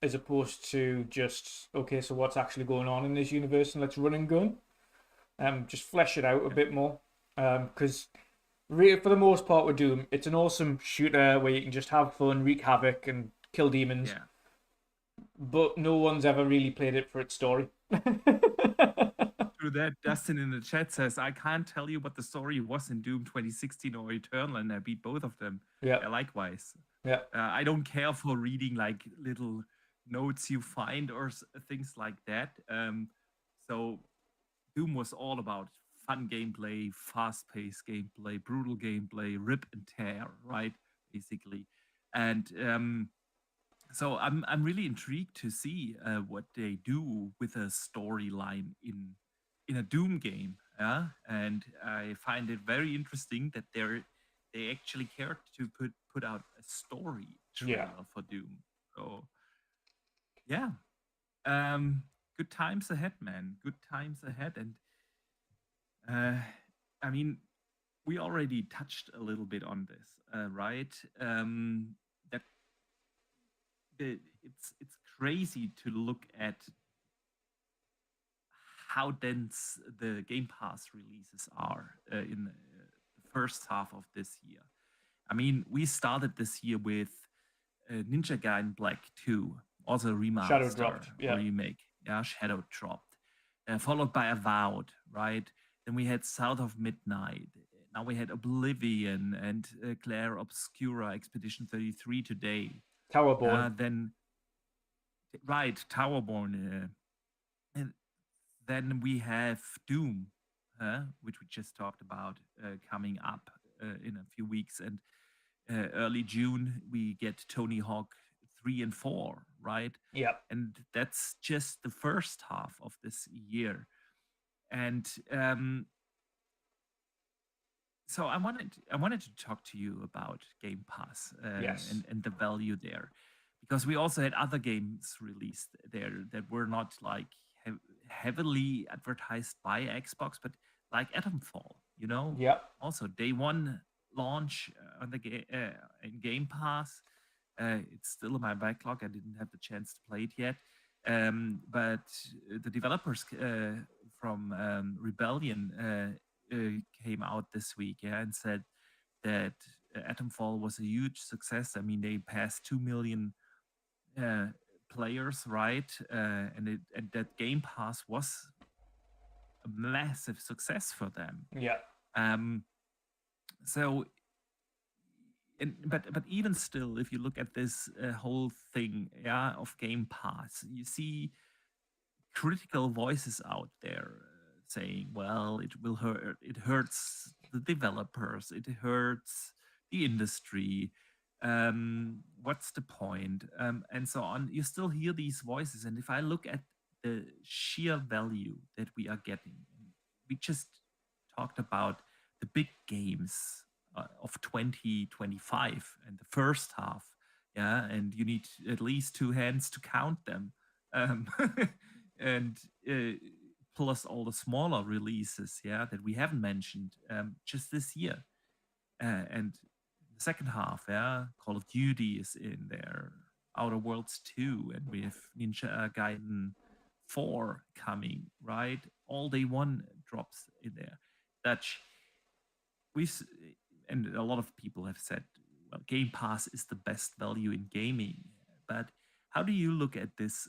as opposed to just, okay, so what's actually going on in this universe and let's run and gun. Just flesh it out a bit more. Because for the most part with Doom, it's an awesome shooter where you can just have fun, wreak havoc, and kill demons. Yeah. But no one's ever really played it for its story. Through that, Dustin in the chat says, I can't tell you what the story was in Doom 2016 or Eternal, and I beat both of them. Yeah. Likewise. Yeah. I don't care for reading like little notes you find or things like that. So Doom was all about fun gameplay, fast-paced gameplay, brutal gameplay, rip and tear, right? Basically. And so I'm really intrigued to see what they do with a storyline in a Doom game. Yeah, and I find it very interesting that they actually cared to put out a story trailer for Doom. So yeah, good times ahead, man. Good times ahead, and I mean, we already touched a little bit on this, right? That it's crazy to look at how dense the Game Pass releases are in the first half of this year. I mean, we started this year with Ninja Gaiden Black 2, also a remaster, Shadow dropped, yeah. remake. Yeah, Shadow dropped. Followed by Avowed, right? Then we had South of Midnight. Now we had Oblivion and Claire Obscura Expedition 33 today. Towerborn. Towerborn. And then we have Doom, which we just talked about, coming up in a few weeks. And early June we get Tony Hawk 3 and 4, right? Yeah. And that's just the first half of this year. And so I wanted to talk to you about Game Pass Yes. and the value there, because we also had other games released there that were not like heavily advertised by Xbox, but like Atomfall, Yeah. also day one launch on the in Game Pass. It's still in my backlog. I didn't have the chance to play it yet, but the developers from Rebellion came out this week, yeah, and said that Atomfall was a huge success. I mean, they passed 2 million players, right? And that Game Pass was a massive success for them. Yeah. So, but even still, if you look at this whole thing, yeah, of Game Pass, you see critical voices out there saying, well, it hurts the developers, it hurts the industry, what's the point, and so on. You still hear these voices, and if I look at the sheer value that we are getting, we just talked about the big games of 2025 and the first half, yeah, and you need at least two hands to count them. um, and plus all the smaller releases, yeah, that we haven't mentioned just this year. And the second half, yeah, Call of Duty is in there, Outer Worlds 2, and we have Ninja Gaiden 4 coming, right? All Day One drops in there. Dutch, we and a lot of people have said, well, Game Pass is the best value in gaming. But how do you look at this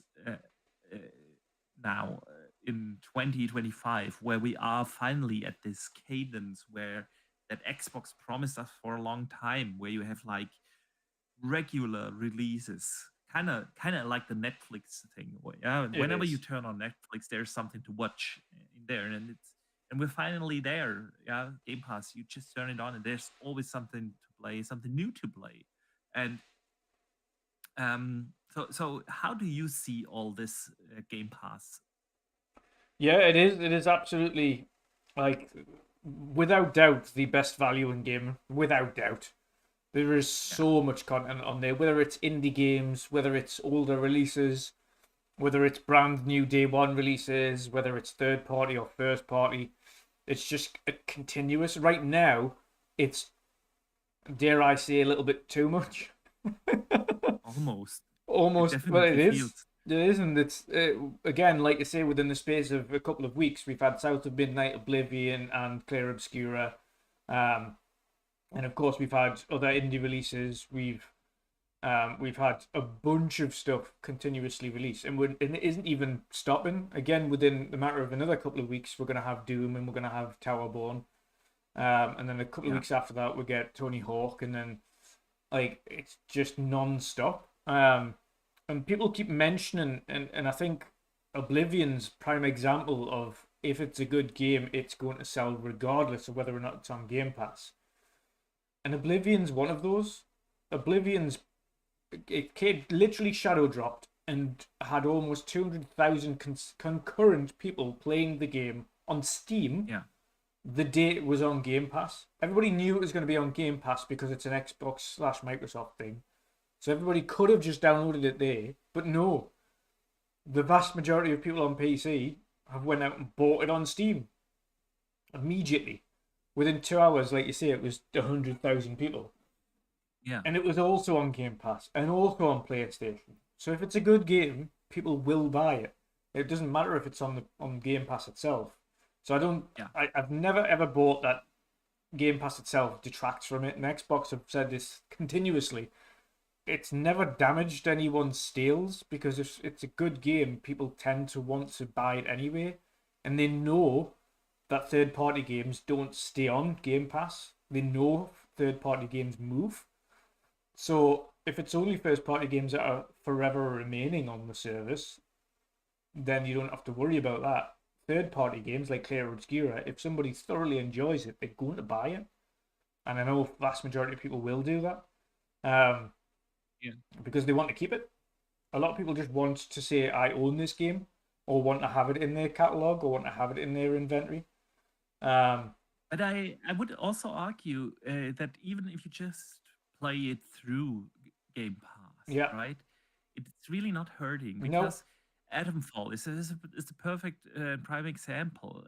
now in 2025, where we are finally at this cadence where that Xbox promised us for a long time, where you have like regular releases, kind of like the Netflix thing. Yeah, whenever you turn on Netflix, there's something to watch in there, and we're finally there. Yeah, Game Pass, you just turn it on, and there's always something to play, something new to play, and so how do you see all this Game Pass? Yeah, it is. It is absolutely, like, without doubt, the best value in gaming. Without doubt. There is so much content on there, whether it's indie games, whether it's older releases, whether it's brand new day one releases, whether it's third party or first party. It's just a continuous. Right now, it's, dare I say, a little bit too much. Almost. Almost. Well, it is. Feels. It is, and it's again, like I say, within the space of a couple of weeks, we've had South of Midnight, Oblivion, and Clair Obscura, and of course we've had other indie releases. We've had a bunch of stuff continuously released, and it isn't even stopping. Again, within the matter of another couple of weeks, we're gonna have Doom, and we're gonna have Towerborn, and then a couple of weeks after that, we get Tony Hawk, and then like it's just non-stop. And people keep mentioning, and I think Oblivion's prime example of, if it's a good game, it's going to sell regardless of whether or not it's on Game Pass. And Oblivion's one of those. Oblivion's, it literally shadow dropped and had almost 200,000 concurrent people playing the game on Steam. Yeah. The day it was on Game Pass. Everybody knew it was going to be on Game Pass because it's an Xbox/Microsoft thing. So everybody could have just downloaded it there, but no. The vast majority of people on PC have went out and bought it on Steam immediately. Within 2 hours, like you say, it was 100,000 people. Yeah. And it was also on Game Pass and also on PlayStation. So if it's a good game, people will buy it. It doesn't matter if it's on Game Pass itself. So I've never ever bought that Game Pass itself detracts from it, and Xbox have said this continuously. It's never damaged anyone's sales, because if it's a good game, people tend to want to buy it anyway. And they know that third-party games don't stay on Game Pass. They know third-party games move. So if it's only first-party games that are forever remaining on the service, then you don't have to worry about that. Third-party games like Clair Obscura, if somebody thoroughly enjoys it, they're going to buy it. and I know vast majority of people will do that, Yeah. because they want to keep it. A lot of people just want to say, I own this game, or want to have it in their catalog, or want to have it in their inventory. But I would also argue that even if you just play it through Game Pass, Yeah. right, it's really not hurting No. because Atomfall is a perfect prime example.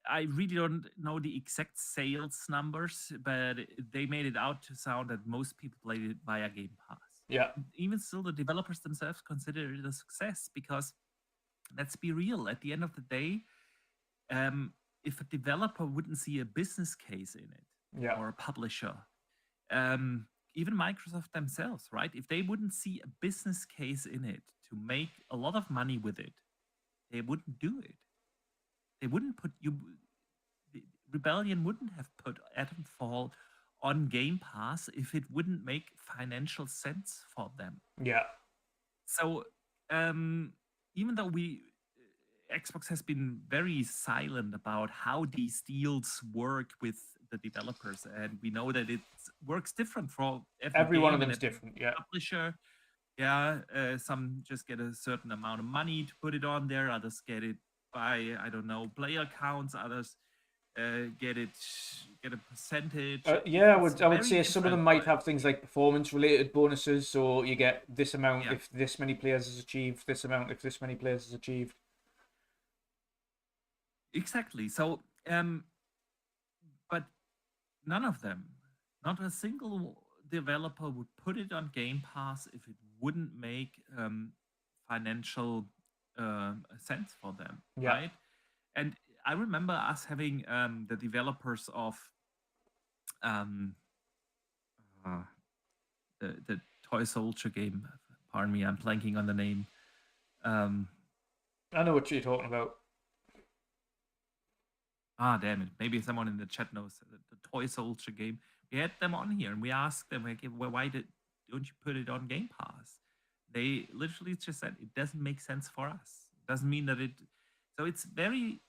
I really don't know the exact sales numbers, but they made it out to sound that most people played it via Game Pass. Yeah. Even still, the developers themselves consider it a success because, let's be real, at the end of the day, if a developer wouldn't see a business case in it, Yeah. or a publisher, even Microsoft themselves, right? If they wouldn't see a business case in it to make a lot of money with it, they wouldn't do it. They wouldn't put Rebellion wouldn't have put Atomfall on Game Pass if it wouldn't make financial sense for them. Yeah. So, even though Xbox has been very silent about how these deals work with the developers, and we know that it works different for Every one of game them is and every different. Yeah. publisher. Yeah, some just get a certain amount of money to put it on there. Others get it by, I don't know, player counts. Others get a percentage. Yeah, I It's would very say some of them different, might but have things like performance-related bonuses, so you get this amount Yeah. if this many players is achieved, this amount if this many players is achieved. exactly. So, but none of them, not a single developer would put it on Game Pass if it wouldn't make financial sense for them, Yeah. right? And I remember us having the developers of the Toy Soldier game. Pardon me, I'm blanking on the name. I know what you're talking about. Damn it. Maybe someone in the chat knows the Toy Soldier game. We had them on here and we asked them, like, well, why don't you put it on Game Pass? They literally just said it doesn't make sense for us. Doesn't mean that it. So it's very,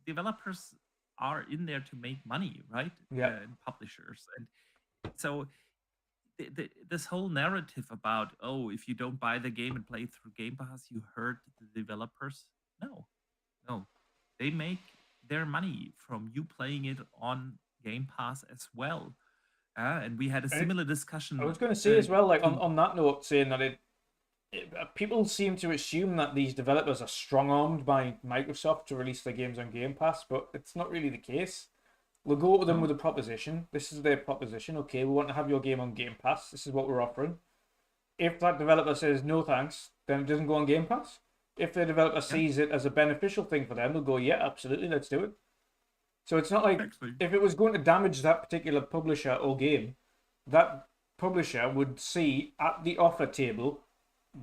developers are in there to make money, right? Yeah. And publishers. And so this whole narrative about, oh, if you don't buy the game and play it through Game Pass, you hurt the developers. No. They make their money from you playing it on Game Pass as well. And we had a similar discussion. I was going to say as well, like to- on that note, saying that people seem to assume that these developers are strong-armed by Microsoft to release their games on Game Pass, but it's not really the case. We'll go to them No. with a proposition. This is their proposition. Okay, we want to have your game on Game Pass. This is what we're offering. If that developer says no thanks, then it doesn't go on Game Pass. If the developer sees it as a beneficial thing for them, they'll go, yeah, absolutely, let's do it. So it's not like Actually. if it was going to damage that particular publisher or game, that publisher would see at the offer table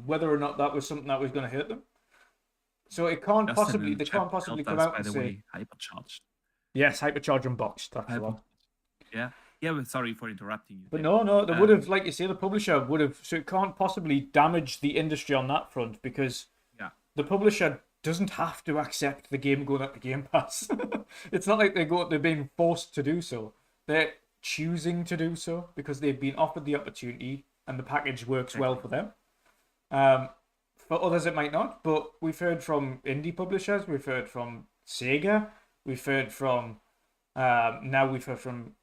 whether or not that was something that was going to hurt them. So it can't Justin possibly, in the they can't chat possibly helped come us, out by and the say, way, hypercharged. yes, Hypercharge Unboxed. That's the one. Hyper- Yeah. Yeah, well, sorry for interrupting you. But there. no, they would have, like you say, the publisher would have. So it can't possibly damage the industry on that front because Yeah. the publisher doesn't have to accept the game going up the Game Pass. It's not like they're being forced to do so. They're choosing to do so because they've been offered the opportunity and the package works well for them. For others, it might not. But we've heard from indie publishers. We've heard from Sega. We've heard from now we've heard from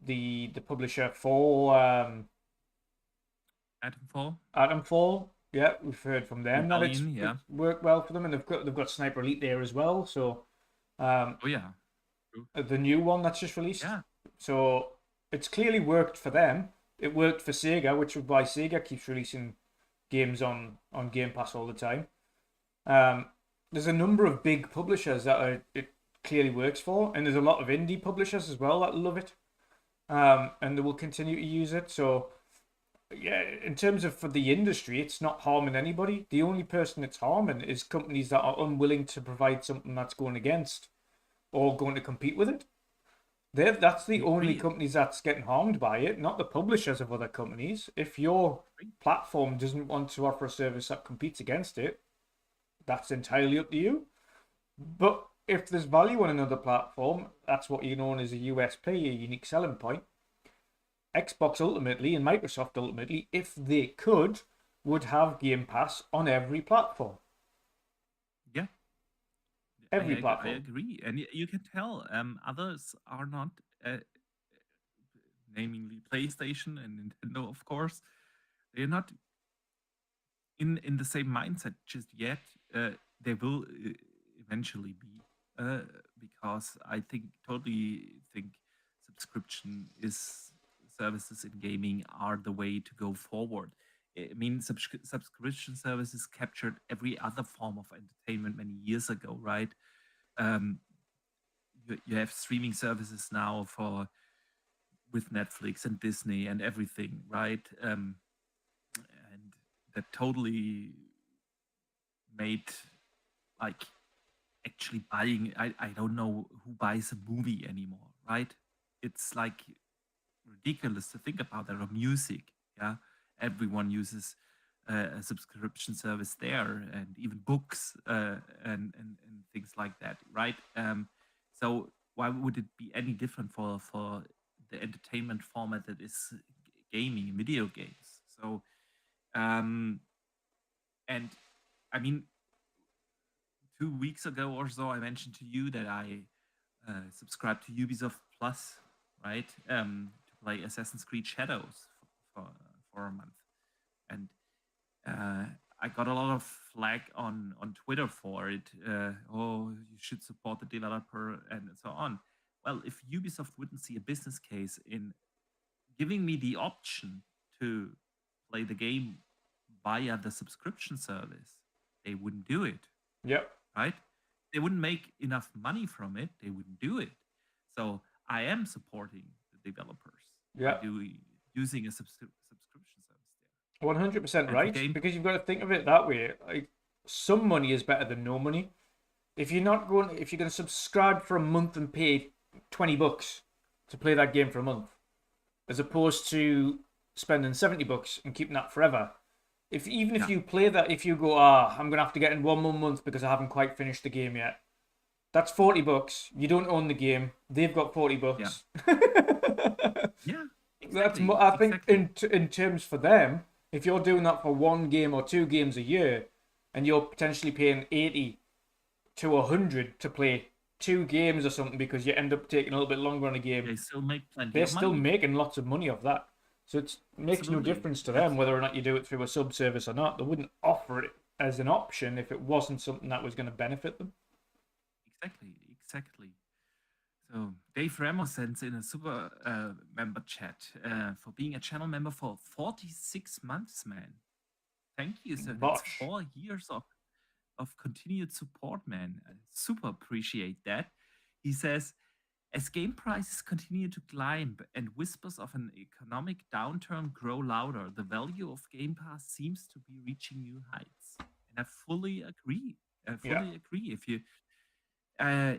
the publisher for Atomfall. Yeah, we've heard from them that it's worked well for them, and they've got Sniper Elite there as well. So, Oh yeah. the new one that's just released. Yeah. So it's clearly worked for them. It worked for Sega, which is why Sega keeps releasing games on Game Pass all the time. There's a number of big publishers that it clearly works for, and there's a lot of indie publishers as well that love it, and they will continue to use it. So, yeah, in terms of for the industry, it's not harming anybody. The only person it's harming is companies that are unwilling to provide something that's going against or going to compete with it. That's the only companies that's getting harmed by it, not the publishers of other companies. If your platform doesn't want to offer a service that competes against it, that's entirely up to you. But if there's value on another platform, that's what you know as a USP, a unique selling point. Xbox ultimately and Microsoft ultimately, if they could, would have Game Pass on every platform. Yeah, Every I platform. agree, and you can tell others are not, namely PlayStation and Nintendo, of course. They're not in the same mindset just yet. They will eventually be, because I totally think subscription is services in gaming are the way to go forward. I mean, subscription services captured every other form of entertainment many years ago, right? Um, you have streaming services now for with Netflix and Disney and everything, right? And that totally made like actually buying. I don't know who buys a movie anymore, right? It's like ridiculous to think about that. Or music, yeah, everyone uses a subscription service there, and even books, and things like that, right? So why would it be any different for the entertainment format that is gaming, video games? So um and I mean, 2 weeks ago or so, I mentioned to you that I subscribed to Ubisoft Plus, right? To play Assassin's Creed Shadows for a month, and I got a lot of flack on Twitter for it. Oh, you should support the developer and so on. Well, if Ubisoft wouldn't see a business case in giving me the option to play the game via the subscription service, they wouldn't do it, Yep. right? They wouldn't make enough money from it. They wouldn't do it. So I am supporting the developers by Yeah. using a subscription service there. 100% And for right. game, Because you've got to think of it that way. Like, some money is better than no money. If you're going to subscribe for a month and pay $20 to play that game for a month, as opposed to spending $70 and keeping that forever. Even if Yeah. you play that, if you go, I'm gonna have to get in one more month because I haven't quite finished the game yet. That's $40. You don't own the game. They've got $40. Yeah, That's exactly. I think Exactly. in terms for them, if you're doing that for one game or two games a year, and you're potentially paying 80 to 100 to play two games or something because you end up taking a little bit longer on a game, They still make plenty they're of still money. making lots of money off that. So it makes no Absolutely. difference to them whether or not you do it through a sub service or not. They wouldn't offer it as an option if it wasn't something that was going to benefit them. Exactly. Exactly. So Dave Ramos sends in a super member chat for being a channel member for 46 months, man. Thank you. So that's Bosh. 4 years of continued support, man. I super appreciate that. He says, as game prices continue to climb and whispers of an economic downturn grow louder, the value of Game Pass seems to be reaching new heights. And I fully agree. I fully agree. Uh,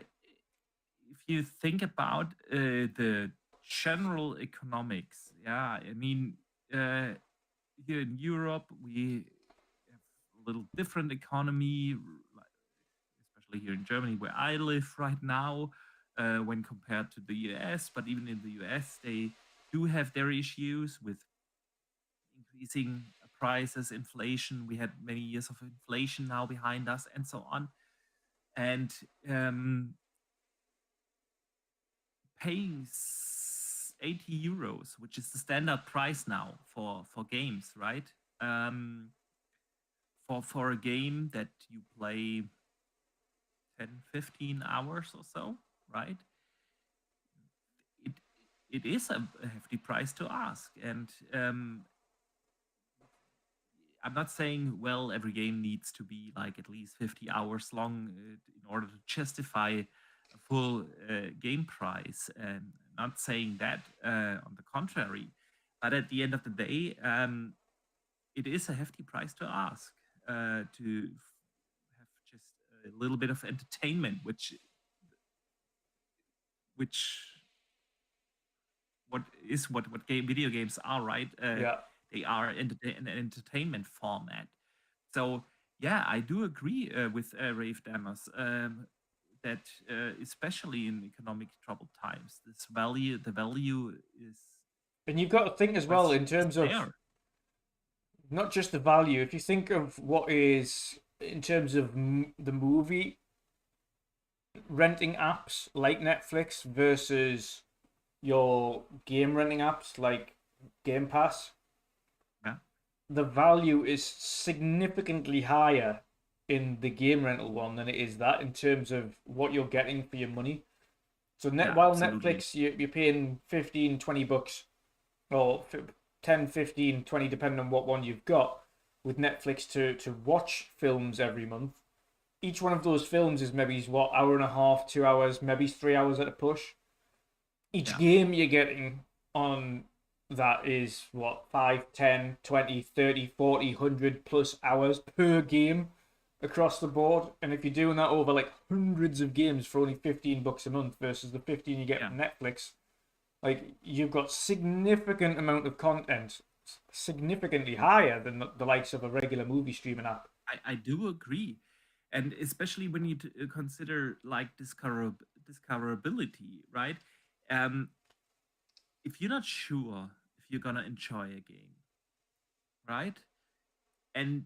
if you think about the general economics, yeah, I mean, here in Europe, we have a little different economy, especially here in Germany, where I live right now, when compared to the US. But even in the US, they do have their issues with increasing prices, inflation. We had many years of inflation now behind us, and so on. And paying 80 euros, which is the standard price now for games, right? For a game that you play 10, 15 hours or so, right? It it is a hefty price to ask, and I'm not saying, well, every game needs to be like at least 50 hours long in order to justify a full game price. And not saying that, on the contrary. But at the end of the day, it is a hefty price to ask to have just a little bit of entertainment, which what video games are, right? They are an entertainment format. So yeah, I do agree with Rave Dammers. that especially in economic troubled times, the value is And you've got to think as well in terms of there. not just the value. If you think of what is in terms of the movie renting apps like Netflix versus your game renting apps like Gamepass, Yeah. the value is significantly higher in the game rental one than it is that in terms of what you're getting for your money. So while Absolutely. Netflix, you're paying 15, 20 bucks or 10, 15, 20, depending on what one you've got with Netflix to watch films every month. Each one of those films is maybe, what, hour and a half, 2 hours, maybe 3 hours at a push. Each game you're getting on that is, what, 5, 10, 20, 30, 40, 100 plus hours per game across the board. And if you're doing that over like hundreds of games for only 15 bucks a month versus the 15 you get from Netflix, like, you've got significant amount of content, significantly higher than the likes of a regular movie streaming app. I do agree, and especially when you consider like discoverability, right? If you're not sure if you're gonna enjoy a game, right, and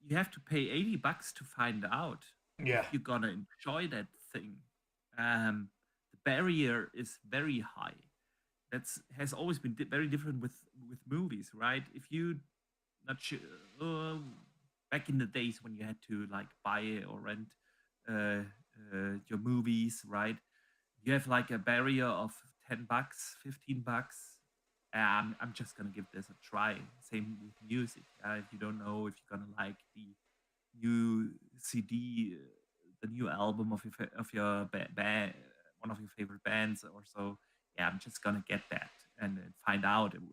you have to pay $80 to find out Yeah. if you're gonna enjoy that thing, the barrier is very high. Has always been very different with movies, right? If you not sure, back in the days when you had to like buy or rent your movies, right? You have like a barrier of $10, $15. I'm just gonna give this a try. Same with music. If you don't know if you're gonna like the new CD, the new album of your band, one of your favorite bands or so, I'm just gonna get that and find out and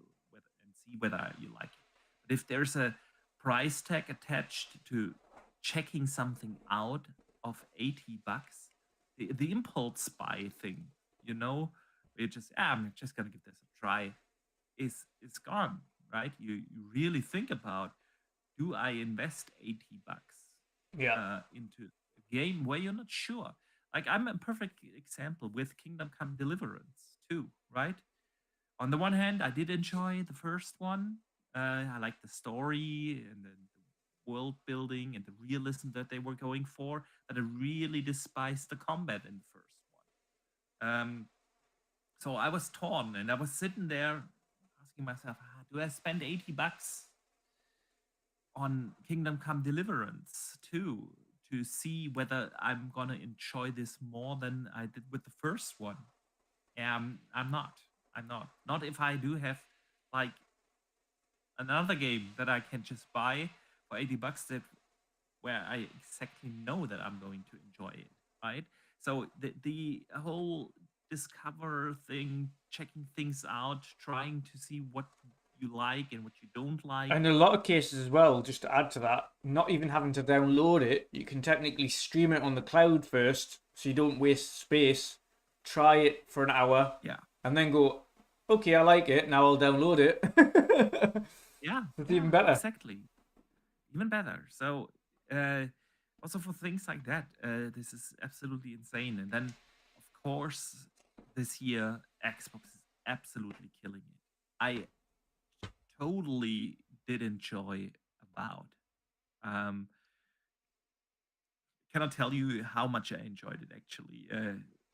see whether you like it. But if there's a price tag attached to checking something out of $80, the impulse buy thing, you just I'm just gonna give this a try, is gone, right? You really think about, do I invest $80 into a game where you're not sure? Like, I'm a perfect example with Kingdom Come Deliverance too, right? On the one hand, I did enjoy the first one. I liked the story and the world building and the realism that they were going for, but I really despised the combat in the first one. So I was torn, and I was sitting there asking myself, do I spend $80 on Kingdom Come Deliverance 2 to see whether I'm gonna enjoy this more than I did with the first one? I'm not. Not if I do have like another game that I can just buy for $80 where I exactly know that I'm going to enjoy it, right? So the whole discover thing, checking things out, trying to see what you like and what you don't like. And in a lot of cases as well, just to add to that, not even having to download it, you can technically stream it on the cloud first, so you don't waste space. Try it for an hour, and then go, okay, I like it, now I'll download it. It's even better. Exactly, even better. So also for things like that, this is absolutely insane. And then, of course, this year Xbox is absolutely killing it. I totally did enjoy About. Cannot tell you how much I enjoyed it, actually.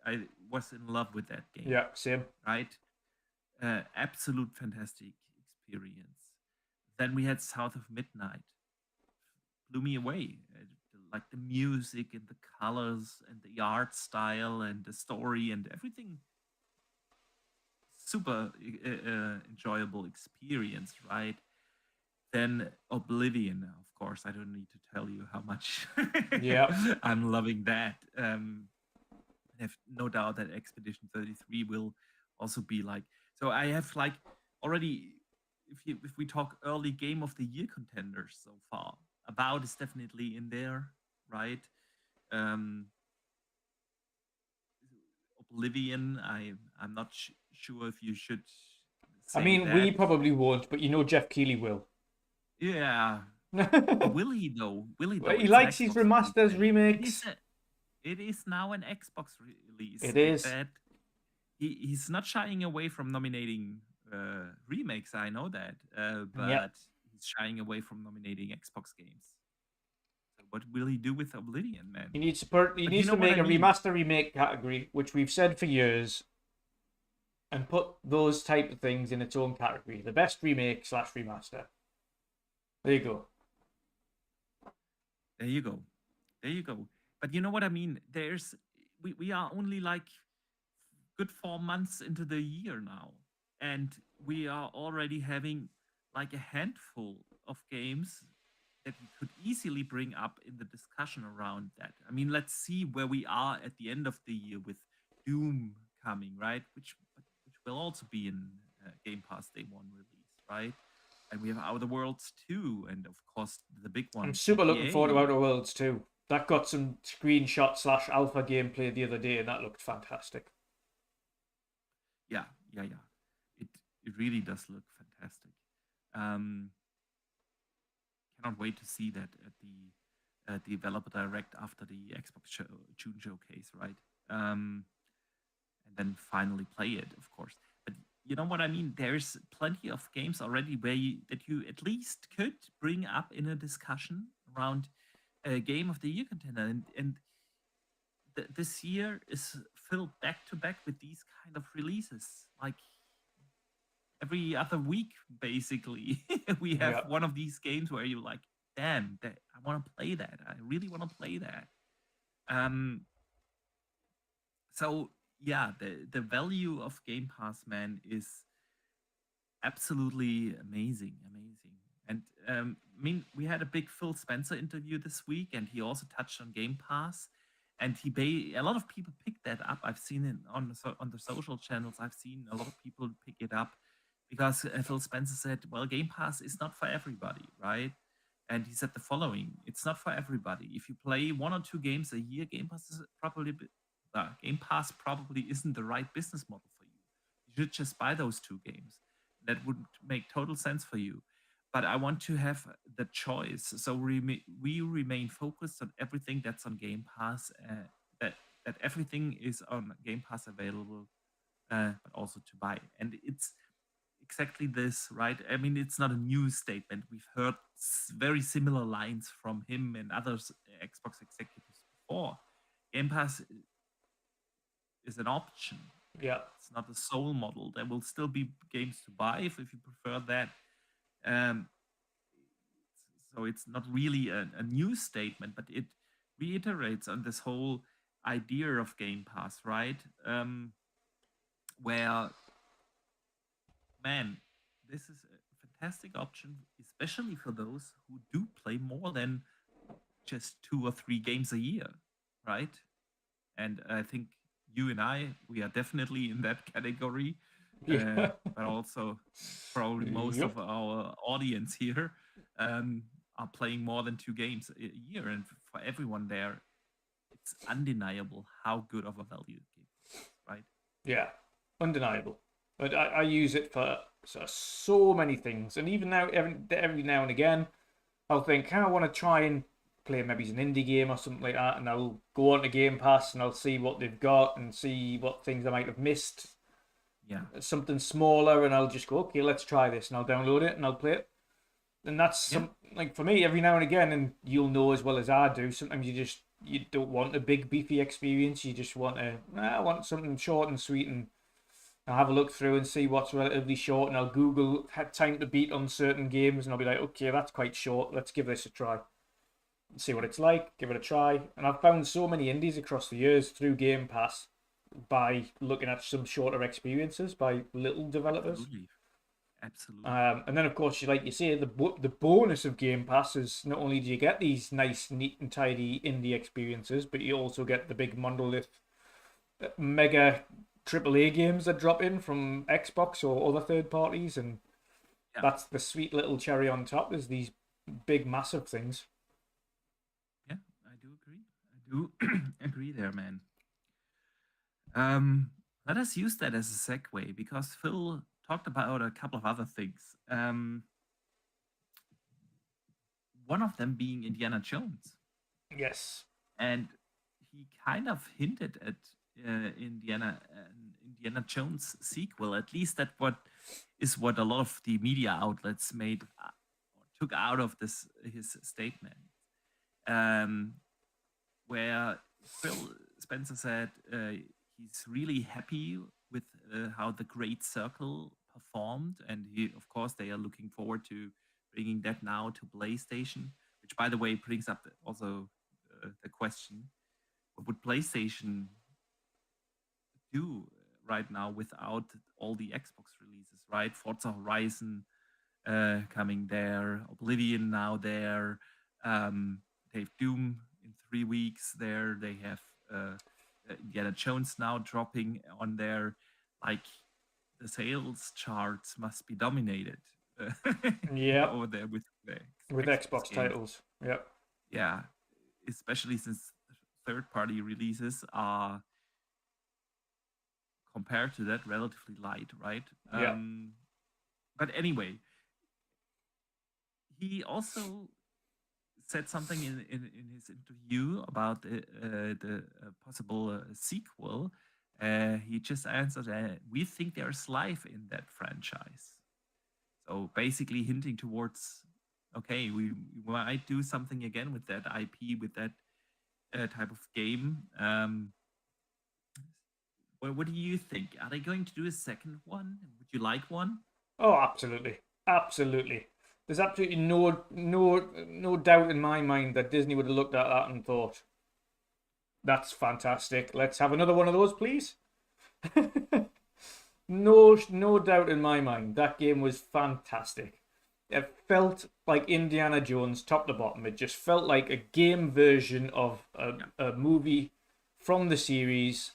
I was in love with that game. Yeah, same. Right? Absolute fantastic experience. Then we had South of Midnight. Blew me away. Like the music and the colors and the art style and the story and everything. Super enjoyable experience, right? Then Oblivion, of course. I don't need to tell you how much I'm loving that. I have no doubt that Expedition 33 will also be like. So I have like already, if we talk early Game of the Year contenders so far, About is definitely in there, right? Oblivion, I'm not sure if you should say I mean, that. we probably won't, but Jeff Keighley will. Yeah. Will he though? He likes his remasters, remakes. it is now an Xbox release. It is. That he's not shying away from nominating remakes. I know that, but he's shying away from nominating Xbox games. So what will he do with Oblivion, man? He needs to make a remaster remake category, which we've said for years, and put those type of things in its own category. The best remake / remaster. There you go. There you go. There you go. But you know what I mean? We are only like good 4 months into the year now, and we are already having like a handful of games that we could easily bring up in the discussion around that. I mean, let's see where we are at the end of the year with Doom coming, right? Which will also be in Game Pass Day 1 release, right? And we have Outer Worlds 2, and of course the big one. I'm super looking forward to Outer Worlds 2. That got some screenshot / alpha gameplay the other day, and that looked fantastic. Yeah. It really does look fantastic. Cannot wait to see that at the developer direct after the Xbox June showcase, right? And then finally play it, of course. But you know what I mean? There's plenty of games already that you at least could bring up in a discussion around a Game of the Year contender, and this year is filled back to back with these kind of releases, like every other week, basically. We have one of these games where you're like, damn, I want to play that. I really want to play that. So yeah, the value of Game Pass, man, is absolutely amazing. And I mean, we had a big Phil Spencer interview this week, and he also touched on Game Pass. And a lot of people picked that up. I've seen it on the social channels. I've seen a lot of people pick it up because Phil Spencer said, well, Game Pass is not for everybody, right? And he said the following: it's not for everybody. If you play 1 or 2 games a year, Game Pass probably isn't the right business model for you. You should just buy those 2 games. That would make total sense for you. But I want to have the choice. So we remain focused on everything that's on Game Pass, that everything is on Game Pass available, but also to buy. And it's exactly this, right? I mean, it's not a new statement. We've heard very similar lines from him and other Xbox executives before. Game Pass is an option. Yeah. It's not a sole model. There will still be games to buy if you prefer that. So it's not really a new statement, but it reiterates on this whole idea of Game Pass, right? Where, man, this is a fantastic option, especially for those who do play more than just 2 or 3 games a year, right? And I think you and we are definitely in that category. But also probably most of our audience here are playing more than 2 games a year, and for everyone there, it's undeniable how good of a value it is, right? Yeah, undeniable. But I use it for so many things, and even now, every now and again, I'll think, I want to try and play maybe an indie game or something like that, and I'll go on to Game Pass and I'll see what they've got and see what things I might have missed. Yeah, something smaller, and I'll just go, okay, let's try this, and I'll download it and I'll play it. And that's like for me, every now and again, and you'll know as well as I do, sometimes you don't want a big beefy experience. You just want I want something short and sweet, and I'll have a look through and see what's relatively short, and I'll Google time to beat on certain games, and I'll be like, okay, that's quite short, let's give this a try and see what it's like, give it a try. And I've found so many indies across the years through Game Pass by looking at some shorter experiences by little developers. Absolutely. And then, of course, like you say, the bonus of Game Pass is not only do you get these nice, neat and tidy indie experiences, but you also get the big monolith, mega AAA games that drop in from Xbox or other third parties, and that's the sweet little cherry on top, is these big, massive things. Yeah, I do agree. I do agree there, man. Let us use that as a segue, because Phil talked about a couple of other things. One of them being Indiana Jones. Yes. And he kind of hinted at Indiana Jones sequel. At least that what a lot of the media outlets made or took out of his statement, where Phil Spencer said he's really happy with how the Great Circle performed, and of course, they are looking forward to bringing that now to PlayStation. Which, by the way, brings up also the question: what would PlayStation do right now without all the Xbox releases? Right, Forza Horizon coming there, Oblivion now there. They have Doom in 3 weeks there. They have Indiana Jones now dropping on there. Like, the sales charts must be dominated Yeah, over there with the with Xbox games. titles. Yep. Yeah, especially since third-party releases are, compared to that, relatively light, right? Yeah. But anyway, he also said something in his interview about the possible sequel. He just answered, we think there's life in that franchise. So basically hinting towards, okay, we might do something again with that IP, with that type of game. What do you think? Are they going to do a second one? Would you like one? Oh, absolutely, absolutely. There's absolutely no doubt in my mind that Disney would have looked at that and thought, "That's fantastic. Let's have another one of those, please." No doubt in my mind. That game was fantastic. It felt like Indiana Jones, top to bottom. It just felt like a game version of a movie from the series.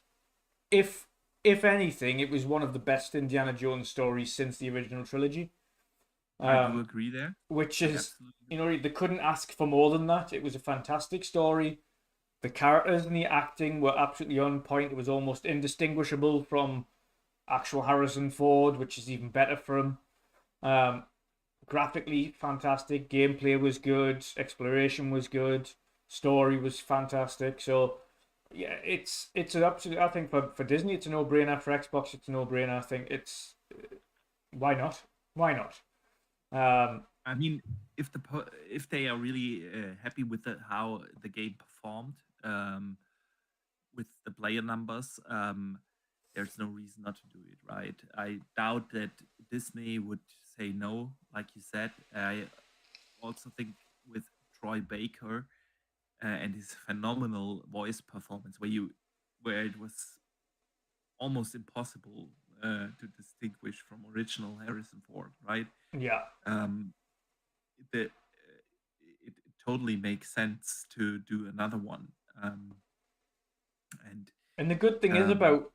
If anything, it was one of the best Indiana Jones stories since the original trilogy. I do agree there. Which I is, absolutely you know, they couldn't ask for more than that. It was a fantastic story. The characters and the acting were absolutely on point. It was almost indistinguishable from actual Harrison Ford, which is even better for him. Graphically fantastic, gameplay was good, exploration was good, story was fantastic. So yeah, it's an absolute. I think for Disney, it's a no-brainer. For Xbox, it's a no-brainer. I think it's why not? Why not? I mean, if they are really happy with how the game performed, with the player numbers, there's no reason not to do it, right? I doubt that Disney would say no, like you said. I also think with Troy Baker and his phenomenal voice performance, where it was almost impossible to distinguish from original Harrison Ford, right? Yeah. It totally makes sense to do another one. And the good thing is about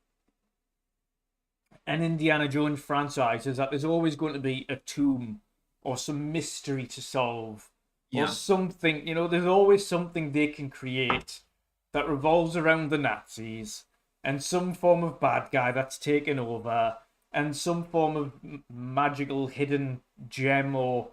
an Indiana Jones franchise is that there's always going to be a tomb or some mystery to solve or something. You know, there's always something they can create that revolves around the Nazis and some form of bad guy that's taken over and some form of magical hidden gem or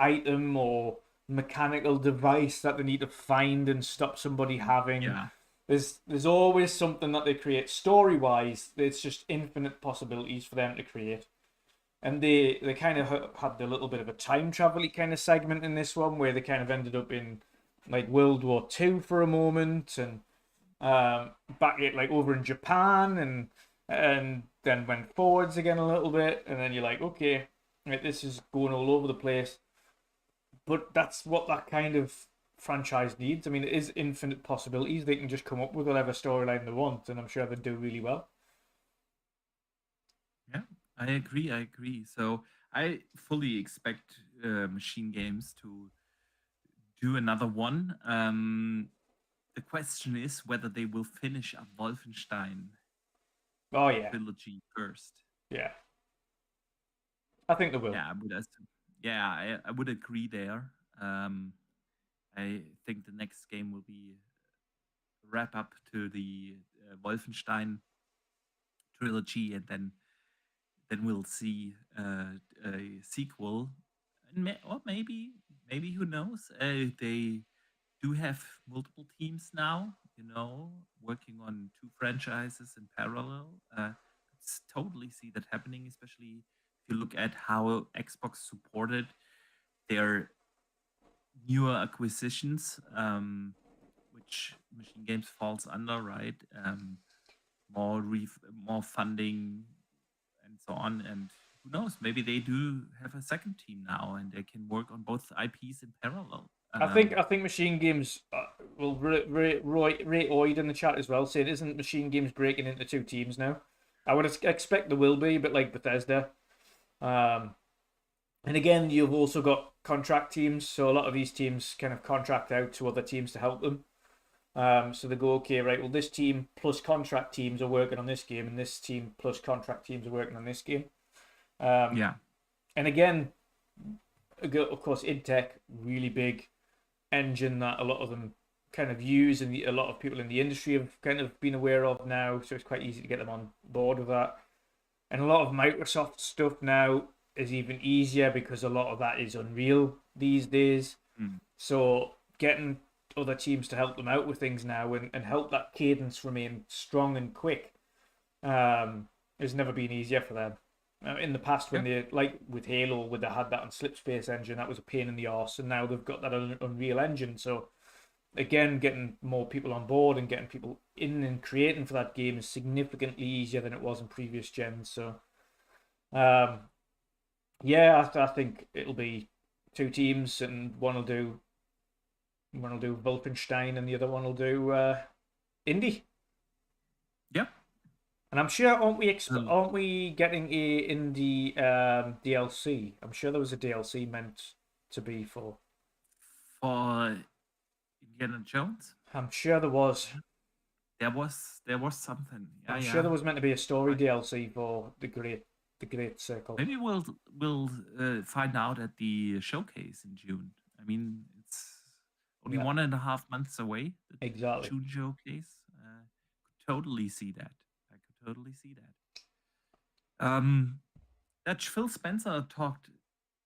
item or mechanical device that they need to find and stop somebody having. Yeah. There's always something that they create story-wise. It's just infinite possibilities for them to create. And they kind of had a little bit of a time travel-y kind of segment in this one where they kind of ended up in like World War II for a moment and back at like over in Japan and then went forwards again a little bit and then you're like, okay, right, this is going all over the place. But that's what that kind of franchise needs. I mean, it is infinite possibilities. They can just come up with whatever storyline they want, and I'm sure they do really well. Yeah, I agree. So I fully expect Machine Games to do another one. The question is whether they will finish up Wolfenstein Oh yeah, trilogy first. yeah. I think they will. Yeah, I would agree there. I think the next game will be a wrap up to the Wolfenstein trilogy, and then we'll see a sequel, or maybe who knows? They do have multiple teams now working on 2 franchises in parallel. Totally see that happening, especially if you look at how Xbox supported their newer acquisitions, which Machine Games falls under, right? More funding and so on. And who knows? Maybe they do have a second team now, and they can work on both IPs in parallel. I think Machine Games will Ray Oid in the chat as well saying, isn't Machine Games breaking into 2 teams now? I would expect there will be, but like Bethesda. And again, you've also got contract teams, so a lot of these teams kind of contract out to other teams to help them. So they go, okay, right, well, this team plus contract teams are working on this game, and this team plus contract teams are working on this game. Yeah. And again, of course, IdTech, really big engine that a lot of them kind of use, and a lot of people in the industry have kind of been aware of now, so it's quite easy to get them on board with that. And a lot of Microsoft stuff now is even easier because a lot of that is Unreal these days. So getting other teams to help them out with things now and help that cadence remain strong and quick has never been easier for them. In the past, when they, like with Halo, where they had that on Slipspace engine, that was a pain in the arse, and now they've got that on Unreal Engine. So again, getting more people on board and getting people in and creating for that game is significantly easier than it was in previous gens. So yeah, I think it'll be 2 teams, and one will do Wolfenstein and the other one will do Indie. Yep. And I'm sure, aren't we getting a indie DLC? I'm sure there was a DLC meant to be for Indiana Jones. I'm sure there was. There was something. Yeah, I'm sure there was meant to be a story DLC for the Great Circle. Maybe we'll find out at the showcase in June. I mean, it's only 1.5 months away. The Exactly. June showcase. Could totally see that. I could totally see that. That Phil Spencer talked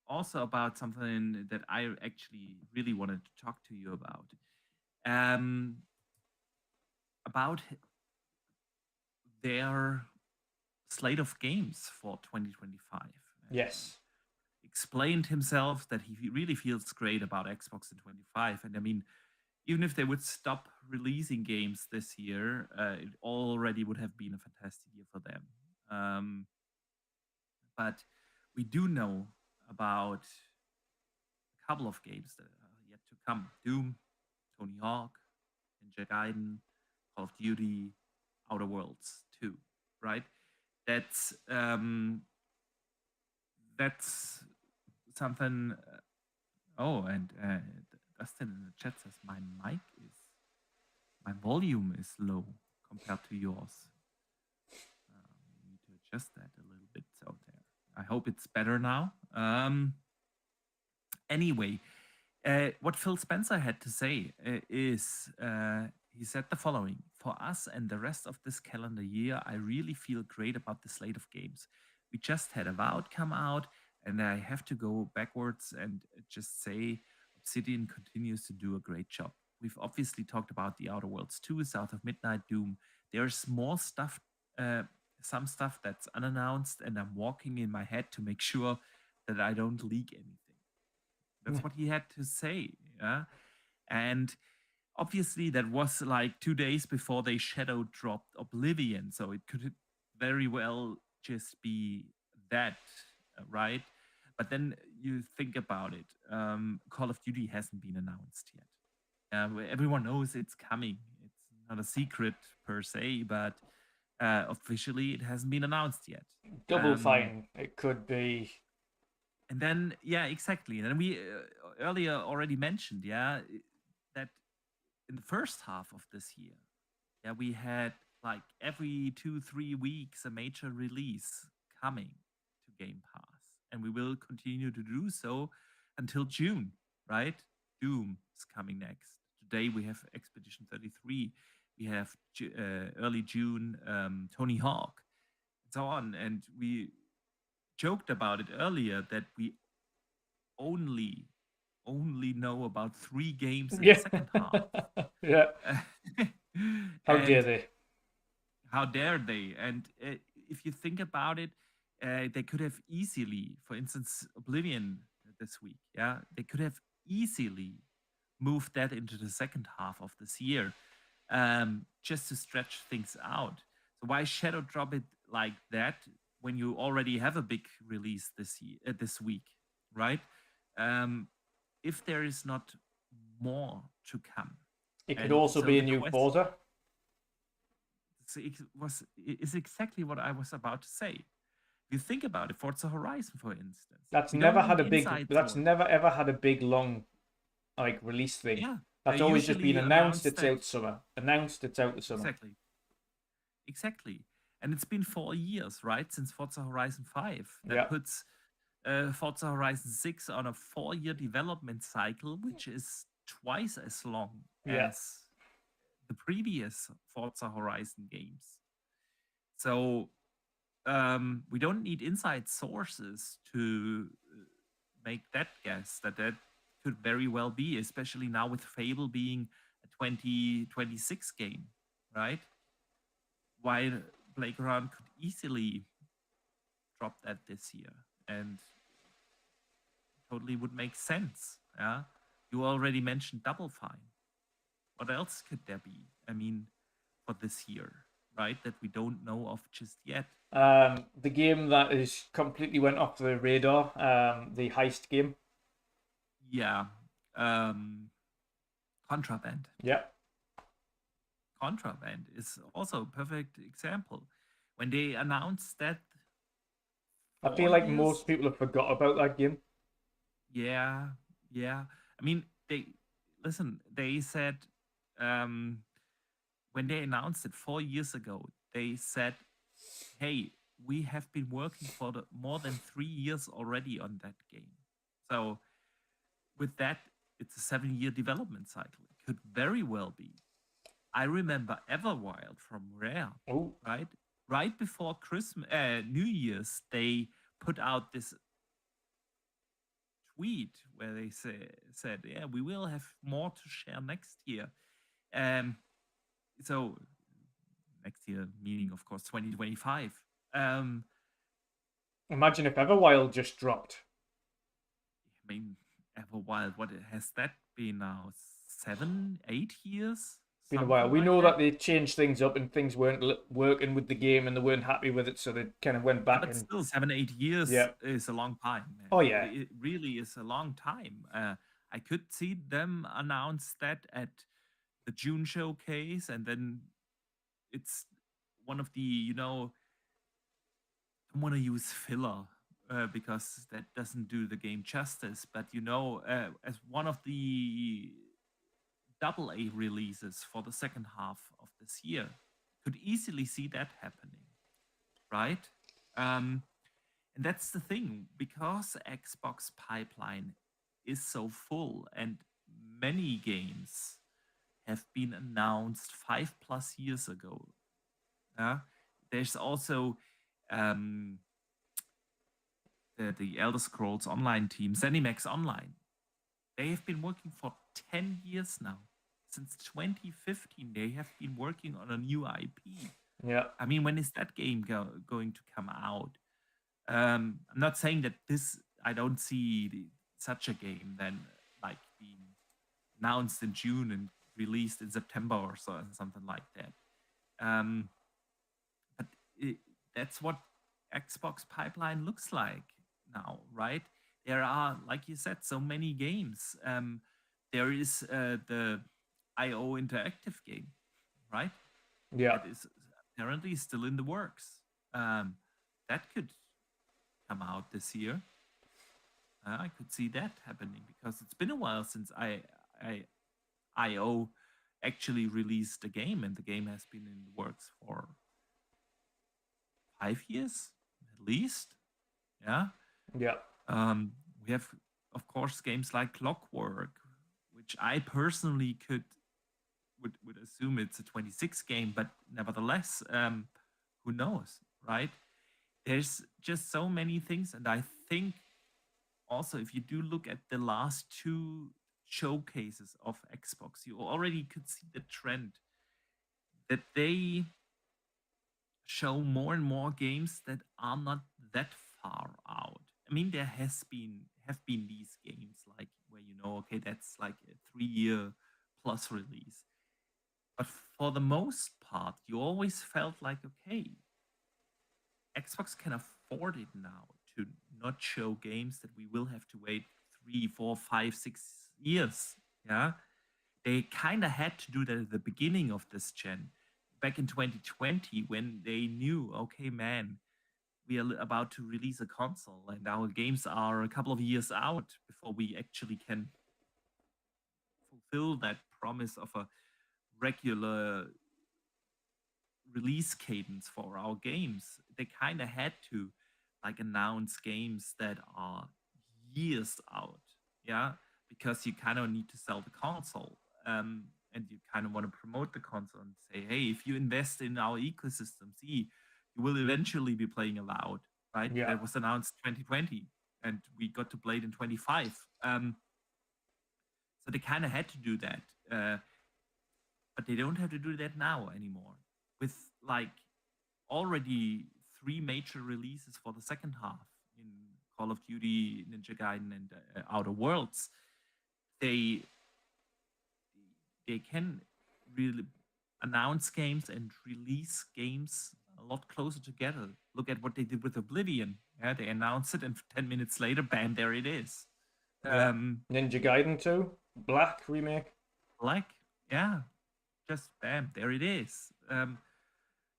also about something that I actually really wanted to talk to you about. About their slate of games for 2025. Yes. Explained himself that he really feels great about Xbox in 25. And I mean, even if they would stop releasing games this year, it already would have been a fantastic year for them. But we do know about a couple of games that are yet to come. Doom, Tony Hawk, Ninja Gaiden, Call of Duty, Outer Worlds 2, right? That's something. And Dustin in the chat says my volume is low compared to yours. We need to adjust that a little bit. So there. I hope it's better now. Anyway, what Phil Spencer had to say is he said the following: for us and the rest of this calendar year, I really feel great about the slate of games. We just had Avowed come out, and I have to go backwards and just say Obsidian continues to do a great job. We've obviously talked about the Outer Worlds 2, South of Midnight, Doom. There's more stuff, some stuff that's unannounced, and I'm walking in my head to make sure that I don't leak anything. That's what he had to say. Yeah. And obviously that was like 2 days before they shadow dropped Oblivion. So it could very well just be that, right? But then you think about it. Call of Duty hasn't been announced yet. Everyone knows it's coming. It's not a secret per se, but officially it hasn't been announced yet. Double Fine, it could be. And then, yeah, exactly. And then we earlier already mentioned, that in the first half of this year, we had like every 2-3 weeks a major release coming to Game Pass. And we will continue to do so until June, right? Doom is coming next. Today we have Expedition 33. We have early June Tony Hawk, and so on. And we joked about it earlier that we only know about 3 games in the second half. Yeah. How And dare they? how dare they? And if you think about it, they could have easily, for instance, Oblivion this week, yeah, they could have easily moved that into the second half of this year, just to stretch things out. So why shadow drop it like that when you already have a big release this week, right? Um, if there is not more to come, It could and also so be a the new question Forza. is exactly what I was about to say. If you think about it, Forza Horizon, for instance, That's we never don't had need a big. inside That's source. never ever had a big long, like release thing. Yeah, they That's always just been usually announced. announce It's that out summer. Announced. It's out the summer. exactly, exactly, and it's been 4 years, right, since Forza Horizon 5. That Yeah. puts Forza Horizon 6 on a 4-year development cycle, which is twice as long Yeah. as the previous Forza Horizon games. So we don't need inside sources to make that guess that could very well be, especially now with Fable being a 2026 game, right? While Playground could easily drop that this year and totally would make sense. Yeah, you already mentioned Double Fine. What else could there be? I mean, for this year, right? That we don't know of just yet. The game that is completely went off the radar. The heist game. Yeah. Contraband. Yeah. Contraband is also a perfect example. When they announced that I 4 feel like years, most people have forgot about that game. yeah, yeah. I mean, they said when they announced it 4 years ago, they said, hey, we have been working for more than 3 years already on that game. So with that, it's a 7-year development cycle. It could very well be. I remember Everwild from Rare, Oh. right? Right before Christmas, New Year's, they put out this tweet where they said, "Yeah, we will have more to share next year." So next year, meaning of course 2025. Imagine if Everwild just dropped. I mean, Everwild, what has that been now? 7, 8 years? Been a Something while. We like know that. that they changed things up and things weren't working with the game and they weren't happy with it, so they kind of went Yeah, back but and still, 7, 8 years yeah. is a long time, man. Oh yeah. It really is a long time. I could see them announce that at the June showcase, and then it's one of the, I don't want to use filler because that doesn't do the game justice, but as one of the double A releases for the second half of this year, could easily see that happening, right? And that's the thing, because Xbox pipeline is so full and many games have been announced 5+ years ago. There's also the Elder Scrolls Online team, ZeniMax Online. They have been working for 10 years now. Since 2015, they have been working on a new IP. Yeah. I mean, when is that game going to come out? I'm not saying that I don't see such a game then like being announced in June and released in September or something like that. But that's what Xbox pipeline looks like now, right? There are, like you said, so many games. There is the IO Interactive game, right? Yeah. That is apparently still in the works. That could come out this year. I could see that happening because it's been a while since IO actually released a game, and the game has been in the works for 5 years at least. Yeah. Yeah. We have, of course, games like Clockwork, which I personally would assume it's a 26 game, but nevertheless, who knows, right? There's just so many things, and I think also if you do look at the last 2 showcases of Xbox, you already could see the trend. that they show more and more games that are not that far out. I mean, there have been these games like where okay, that's like a 3 year plus release. But for the most part, you always felt like, okay, Xbox can afford it now to not show games that we will have to wait 3, 4, 5, 6 years. Yeah. They kind of had to do that at the beginning of this gen, back in 2020, when they knew, okay, man, we are about to release a console and our games are a couple of years out before we actually can fulfill that promise of a regular release cadence for our games. They kind of had to like announce games that are years out, yeah, because you kind of need to sell the console, and you kind of want to promote the console and say, hey, if you invest in our ecosystem, see, you will eventually be playing Avowed, right? Yeah. That was announced 2020, and we got to play it in 25. So they kind of had to do that, but they don't have to do that now anymore. With like already 3 major releases for the second half in Call of Duty, Ninja Gaiden, and Outer Worlds, they can really announce games and release games a lot closer together. Look at what they did with Oblivion. Yeah, they announced it, and 10 minutes later, bam, there it is. Yeah. Ninja Gaiden 2, Black remake. Black, yeah, just bam, there it is.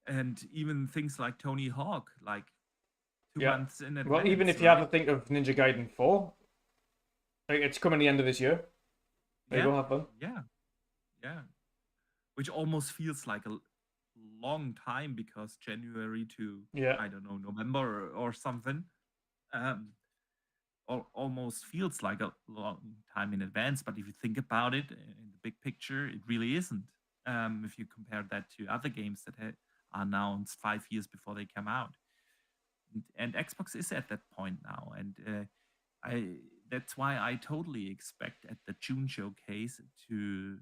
And even things like Tony Hawk, like 2 months in advance. Well, even if you have to think of Ninja Gaiden 4, like, it's coming the end of this year. There you go, have fun. Yeah. Which almost feels like a long time, because January to, I don't know, November or something. Almost feels like a long time in advance, but if you think about it in the big picture, it really isn't. If you compare that to other games that are announced 5 years before they come out, and Xbox is at that point now, and that's why I totally expect at the June showcase to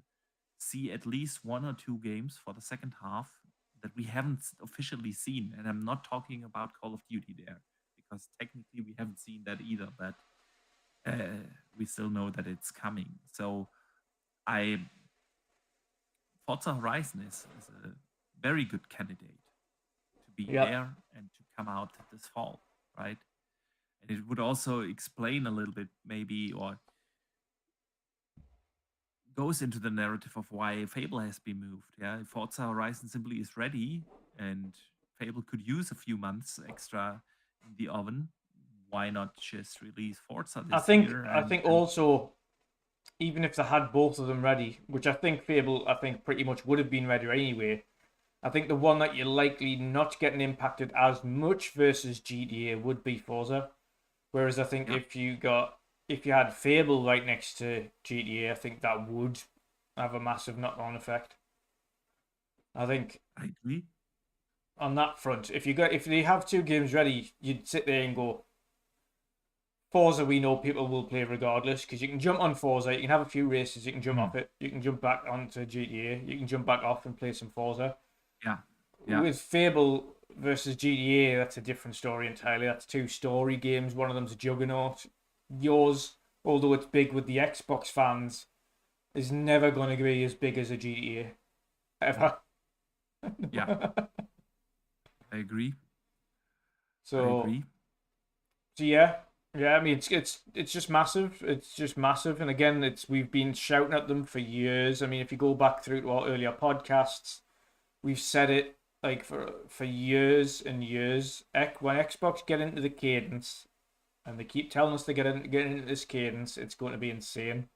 see at least 1 or 2 games for the second half that we haven't officially seen, and I'm not talking about Call of Duty there, because technically we haven't seen that either, but we still know that it's coming. So Forza Horizon is a very good candidate to be there and to come out this fall, right? And it would also explain a little bit, maybe, or goes into the narrative of why Fable has been moved. Yeah, if Forza Horizon simply is ready and Fable could use a few months extra in the oven, why not just release Forza this year? I think also, even if they had both of them ready, which I think Fable, pretty much would have been ready anyway, I think the one that you're likely not getting impacted as much versus GTA would be Forza. Whereas I think if you had Fable right next to GTA, I think that would have a massive knock-on effect. I think I agree on that front. If they have 2 games ready, you'd sit there and go, Forza, we know people will play regardless, because you can jump on Forza, you can have a few races, you can jump off it, you can jump back onto GTA, you can jump back off and play some Forza. Yeah. With Fable versus GTA, that's a different story entirely. That's 2 story games. One of them's a juggernaut. Yours, although it's big with the Xbox fans, is never going to be as big as a GTA. Ever. Yeah. I agree. So yeah. I mean, it's just massive. It's just massive. And again, we've been shouting at them for years. I mean, if you go back through to our earlier podcasts, we've said it like for years and years. When Xbox get into the cadence, and they keep telling us to get into this cadence, it's going to be insane.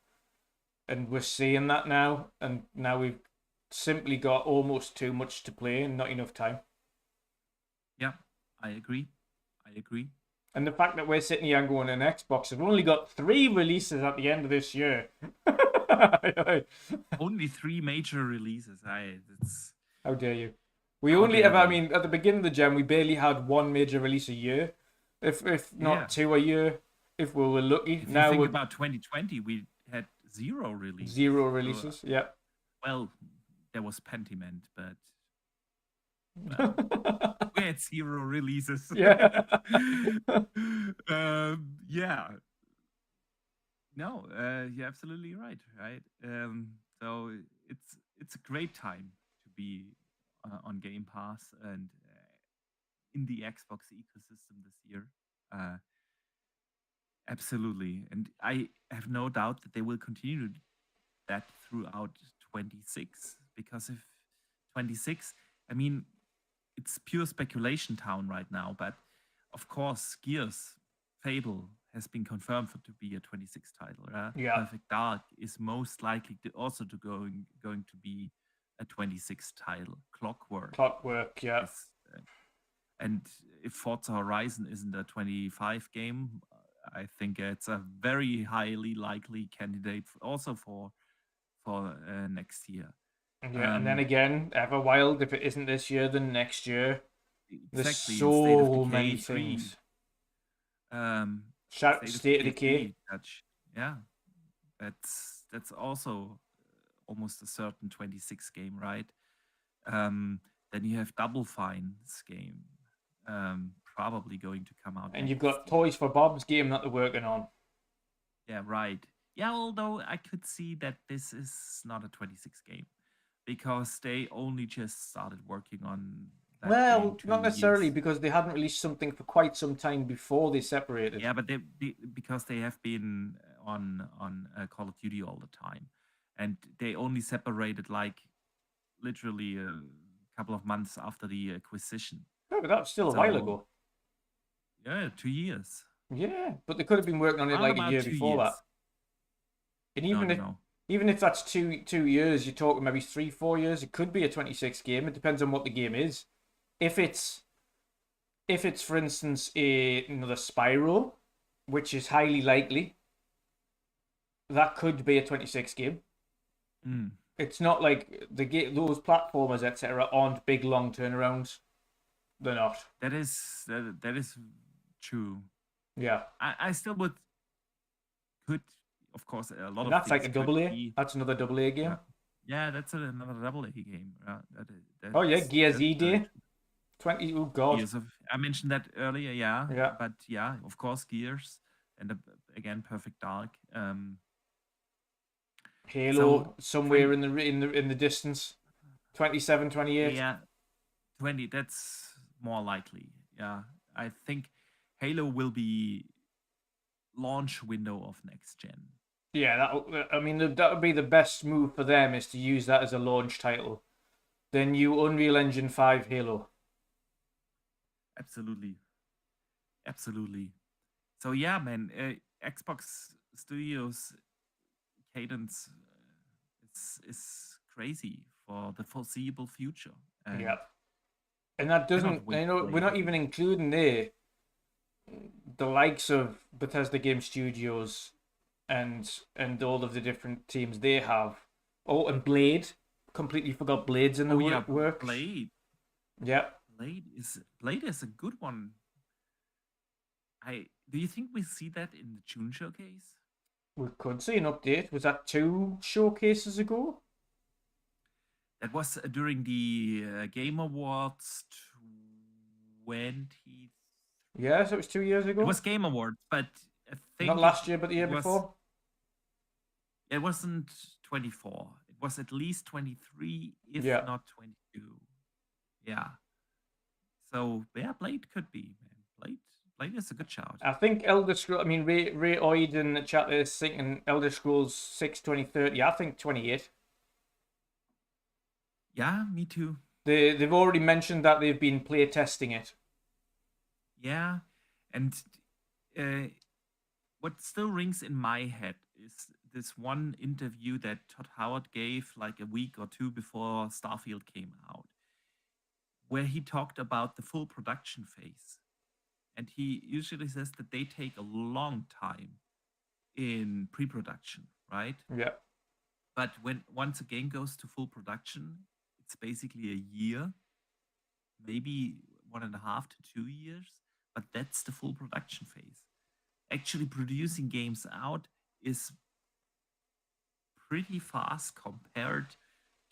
And we're seeing that now. And now we've simply got almost too much to play and not enough time. Yeah, I agree. And the fact that we're sitting here and going on Xbox, we've only got 3 releases at the end of this year. Only 3 major releases. How dare you? We only ever, I mean, at the beginning of the gen, we barely had 1 major release a year. If not 2 a year, if we were lucky. If you think about 2020, we had 0 releases. 0 releases, yeah. Well, there was Pentiment, but We had 0 releases. Yeah. Yeah. No, you're absolutely right. Right. So it's a great time to be on Game Pass and in the Xbox ecosystem this year. Uh, Absolutely, and I have no doubt that they will continue that throughout 26, because if 26, I mean, it's pure speculation town right now, but of course, Gears Fable has been confirmed to be a 26 title. Yeah. Perfect Dark is most likely going to be a 26 title. Clockwork, yeah. Is, and if Forza Horizon isn't a 25 game, I think it's a very highly likely candidate also for next year. Yeah, and then again, Everwild, if it isn't this year, then next year. There's Exactly, so many things. State of Decay. Yeah, that's also almost a certain 26 game, right? Then you have Double Fine's game, probably going to come out. And you've got Toys for Bob's game that they're working on. Yeah, right. Yeah, although I could see that this is not a 26 game because they only just started working on that Well, game not necessarily, years. because they hadn't released something for quite some time before they separated. Yeah, but because they have been on Call of Duty all the time, and they only separated like literally a couple of months after the acquisition. Yeah, but that's still a while ago. Yeah, 2 years. Yeah, but they could have been working on it like a year before that. And even if that's two years, you're talking maybe 3-4 years. It could be a 26 game. It depends on what the game is. If it's for instance another Spyro, which is highly likely, that could be a 26 game. It's not like those platformers etc. aren't big long turnarounds. They're not. That is true. Yeah. I still could, of course, a lot And of that's like a double A. be... That's another double A game. Yeah, that's another double A game. Oh yeah, Gears Day. 20. Oh god. Gears I mentioned that earlier. Yeah. Yeah. But yeah, of course, Gears, and again, Perfect Dark. Halo somewhere in the distance. 27, 28. Yeah, 20. That's more likely. Yeah, I think Halo will be launch window of next gen. Yeah, that would be the best move for them, is to use that as a launch title. Then you Unreal Engine 5 Halo. Absolutely. So yeah, man, Xbox Studios cadence is crazy for the foreseeable future. Yeah, and that doesn't. We're not even including the likes of Bethesda Game Studios and all of the different teams they have. Oh, and Blade. Completely forgot Blade's in the works. Blade. Yeah. Blade is a good one. Do you think we see that in the June showcase? We could see an update. Was that 2 showcases ago? That was during the Game Awards 20. Yeah, so it was 2 years ago. It was Game Awards, but I think not last year, but the year before. It wasn't 24. It was at least 23, if not 22. Yeah. So yeah, Blade could be, man. Blade is a good shout. I think Elder Scrolls. I mean, Ray Oid in the chat is thinking Elder Scrolls 6 2030. I think 28. Yeah, me too. They've already mentioned that they've been play testing it. Yeah, and what still rings in my head is this one interview that Todd Howard gave like a week or two before Starfield came out, where he talked about the full production phase. And he usually says that they take a long time in pre-production, right? Yeah. But once a game goes to full production, it's basically a year, maybe 1.5 to 2 years, but that's the full production phase. Actually producing games out is pretty fast compared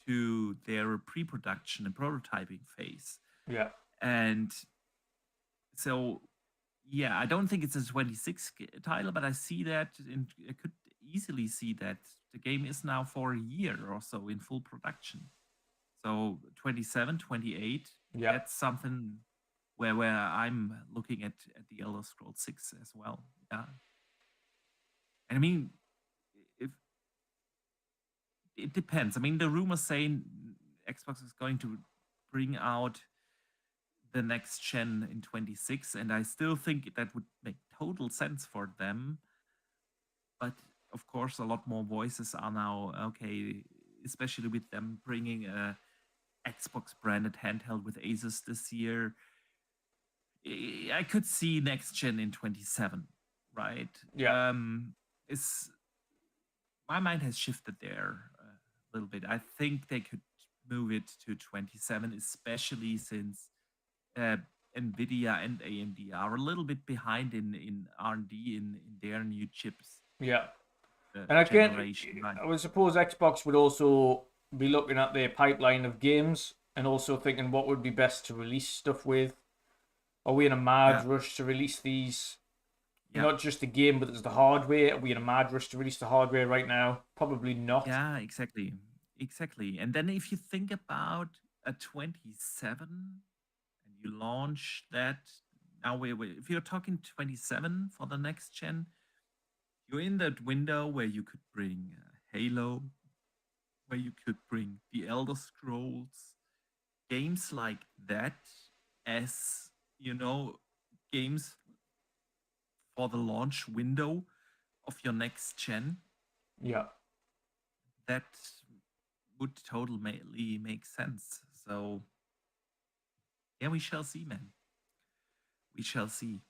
to their pre-production and prototyping phase. Yeah. And so, yeah, I don't think it's a 26 title, but I see that I could easily see that the game is now for a year or so in full production. So 27, 28, Yeah. that's something where I'm looking at the Elder Scrolls 6 as well. Yeah. And I mean, if it depends. I mean, the rumors saying Xbox is going to bring out the next gen in 26, and I still think that would make total sense for them. But of course, a lot more voices are now okay, especially with them bringing a Xbox branded handheld with Asus this year. I could see next gen in 27, right? Yeah. Is my mind has shifted there a little bit. I think they could move it to 27, especially since uh, Nvidia and AMD are a little bit behind in R&D in their new chips Yeah. And again, generation. Right? I would suppose Xbox would also be looking at their pipeline of games and also thinking what would be best to release stuff with. Are we in a mad Yeah, rush to release these? yeah, Not just the game, but there's the hardware. Are we in a mad rush to release the hardware right now? Probably not. yeah, exactly, exactly. And then if you think about a 27 and you launch that now, if you're talking 27 for the next gen, you're in that window where you could bring Halo, where you could bring the Elder Scrolls, games like that, as games for the launch window of your next gen. Yeah. That would totally make sense. So yeah, we shall see, man. We shall see.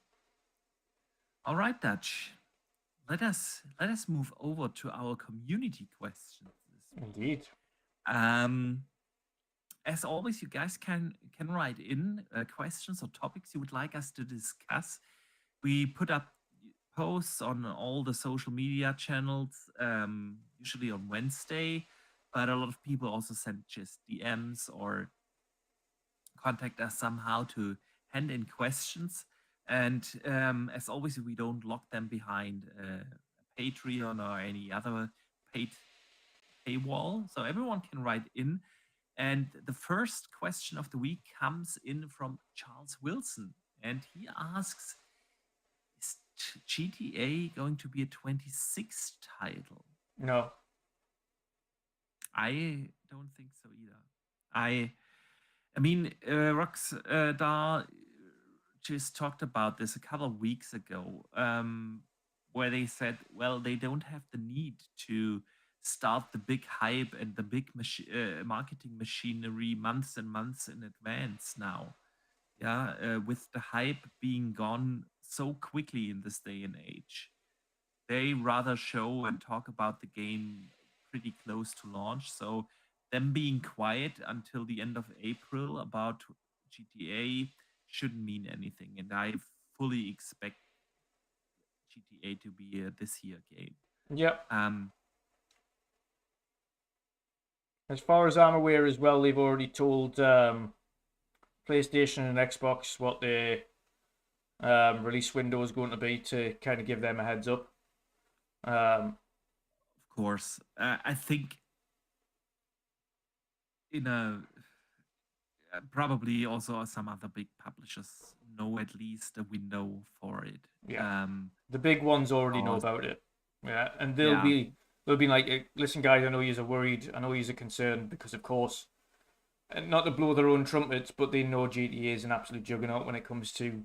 All right, Dutch. Let us move over to our community questions this week. Indeed. As always, you guys can write in questions or topics you would like us to discuss. We put up posts on all the social media channels, usually on Wednesday, but a lot of people also send just DMs or contact us somehow to hand in questions. And as always, we don't lock them behind Patreon or any other paid paywall. So everyone can write in. And the first question of the week comes in from Charles Wilson. And he asks, is GTA going to be a 26 title? No. I don't think so either. I mean, Rockstar just talked about this a couple of weeks ago, where they said, well, they don't have the need to start the big hype and the big marketing machinery months and months in advance now. Yeah, with the hype being gone so quickly in this day and age, they rather show and talk about the game pretty close to launch. So them being quiet until the end of April about GTA shouldn't mean anything, and I fully expect GTA to be a this year game. Yep. Um, As far as I'm aware as well, they've already told PlayStation and Xbox what their release window is going to be to kind of give them a heads up. of course, I think in a probably also some other big publishers know at least a window for it. Yeah. The big ones already know about it. Yeah, and they'll be like, listen, guys, I know you're worried, I know you're concerned because, of course, and not to blow their own trumpets, but they know GTA is an absolute juggernaut when it comes to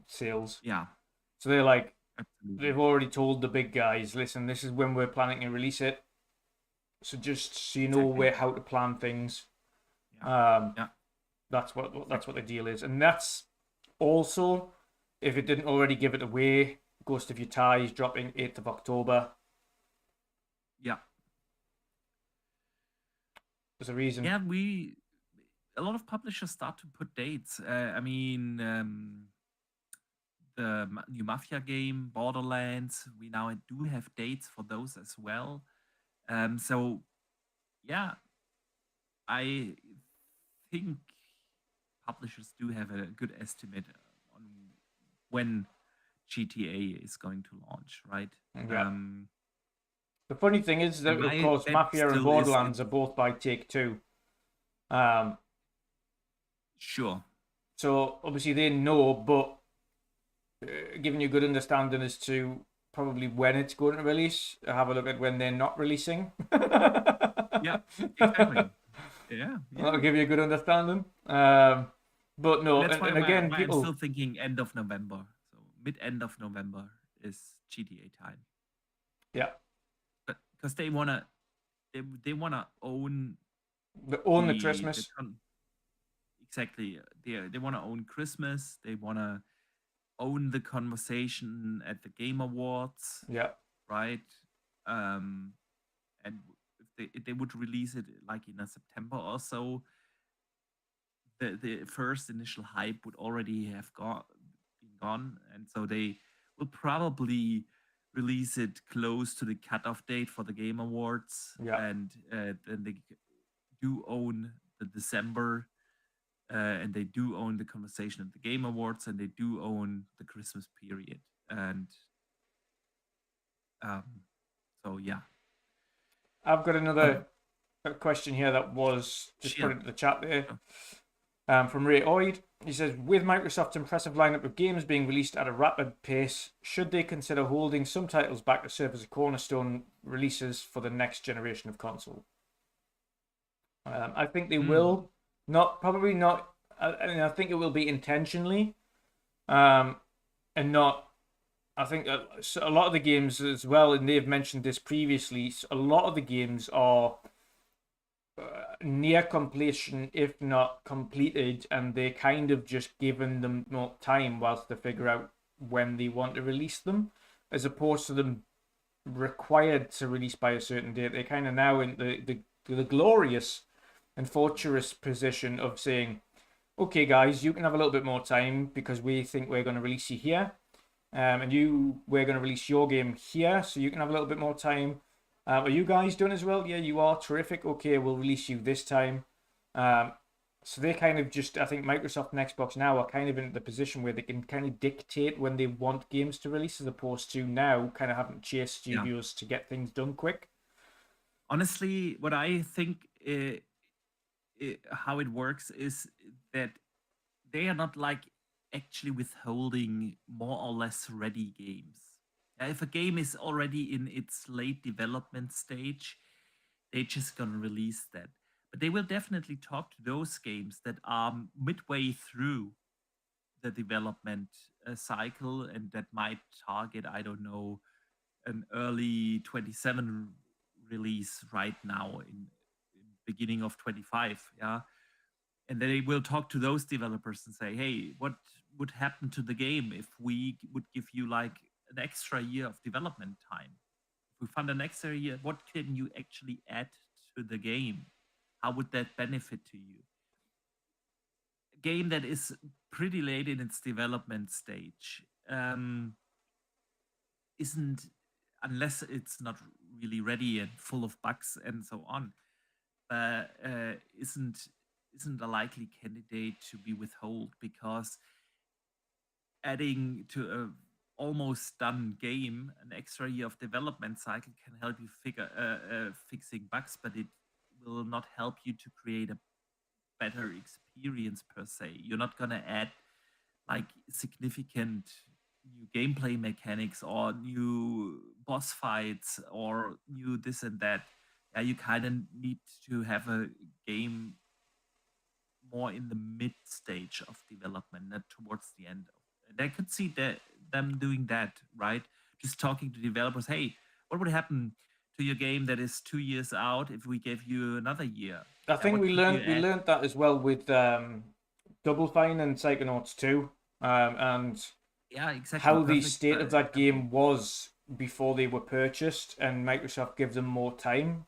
sales. Yeah. So they're like, Absolutely. they've already told the big guys, listen, this is when we're planning to release it. So just so you know how to plan things. Yeah. That's what the deal is, and that's also, if it didn't already give it away, Ghost of Utah is dropping 8th of October. Yeah. There's a reason. Yeah, a lot of publishers start to put dates. I mean, the new Mafia game, Borderlands, we now do have dates for those as well. So, yeah, I think publishers do have a good estimate on when GTA is going to launch, right? Yeah. The funny thing is that, of course, Mafia and Borderlands are both by Take-Two. Sure. So obviously they know, but giving you a good understanding as to probably when it's going to release. Have a look at when they're not releasing. Yeah, exactly. Yeah. That'll give you a good understanding. But no, That's and again, why people... I'm still thinking end of November. So mid-end of November is GTA time. Yeah. Because they wanna own the Christmas. Exactly. They wanna own Christmas. They wanna own the conversation at the Game Awards. Yeah. Right. And if they would release it like in a September or so, the first initial hype would already have been gone, and so they will probably release it close to the cutoff date for the Game Awards. Yeah. And then they do own the December, and they do own the conversation at the Game Awards, and they do own the Christmas period. And so yeah. I've got another question here that was just put into the chat there. From Ray Oid. He says, with Microsoft's impressive lineup of games being released at a rapid pace, should they consider holding some titles back to serve as a cornerstone releases for the next generation of console? I think they will. Probably not. I think it will be intentionally, and not. I think a lot of the games as well, and they've mentioned this previously, a lot of the games are near completion, if not completed, and they're kind of just giving them more time whilst they figure out when they want to release them, as opposed to them required to release by a certain date. They're kind of now in the glorious and fortuitous position of saying, okay guys, you can have a little bit more time because we think we're going to release you here, and we're going to release your game here, so you can have a little bit more time. Are you guys doing as well? Yeah, you are. Terrific. Okay, we'll release you this time. So they kind of just, I think Microsoft and Xbox now are kind of in the position where they can kind of dictate when they want games to release, as opposed to now kind of having to chase studios to get things done quick. Honestly, what I think how it works is that they are not like actually withholding more or less ready games. If a game is already in its late development stage, they're just gonna release that. But they will definitely talk to those games that are midway through the development cycle, and that might target, I don't know, an early 27 release right now in beginning of 25. Yeah. And they will talk to those developers and say, hey, what would happen to the game if we would give you like an extra year of development time? If we fund an extra year, what can you actually add to the game? How would that benefit to you? A game that is pretty late in its development stage isn't, unless it's not really ready and full of bugs and so on, isn't a likely candidate to be withheld, because adding to a almost done game an extra year of development cycle can help you fixing bugs, but it will not help you to create a better experience per se. You're not gonna add like significant new gameplay mechanics or new boss fights or new this and that. Yeah, you kind of need to have a game more in the mid stage of development, not towards the end. And I could see them doing that, right? Just talking to developers, hey, what would happen to your game that is 2 years out if we gave you another year? I think we learned that as well with Double Fine and Psychonauts 2, and yeah, exactly. How the state of that game was before they were purchased, and Microsoft gives them more time.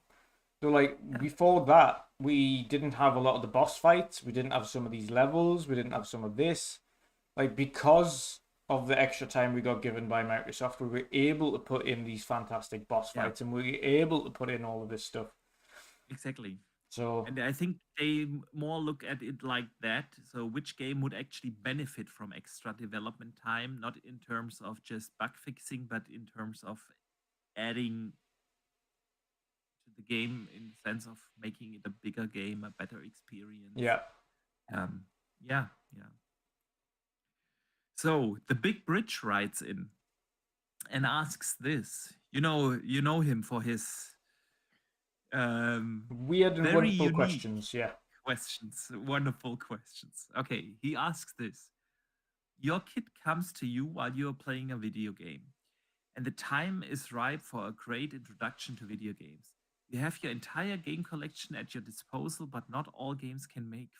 So, like, before that, we didn't have a lot of the boss fights. We didn't have some of these levels. We didn't have some of this. Like, because of the extra time we got given by Microsoft, we were able to put in these fantastic boss fights, and we were able to put in all of this stuff. Exactly. So And I think they more look at it like that. So which game would actually benefit from extra development time, not in terms of just bug fixing, but in terms of adding to the game in the sense of making it a bigger game, a better experience. yeah, Um, yeah, yeah. So the Big Bridge writes in and asks this. You know him for his weird and very wonderful unique questions. Yeah. questions, wonderful questions. Okay, he asks this. Your kid comes to you while you're playing a video game, and the time is ripe for a great introduction to video games. You have your entire game collection at your disposal, but not all games can make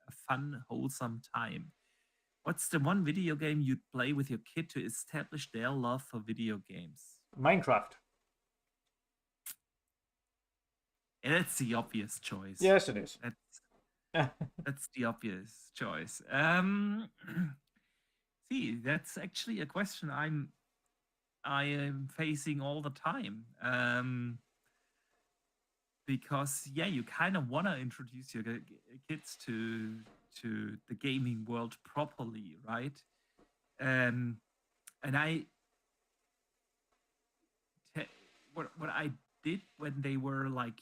a fun, wholesome time. What's the one video game you'd play with your kid to establish their love for video games? Minecraft. And that's the obvious choice. Yes, it is. That's the obvious choice. See, that's actually a question I am facing all the time. Because yeah, you kind of want to introduce your kids to the gaming world properly, right? And what I did when they were like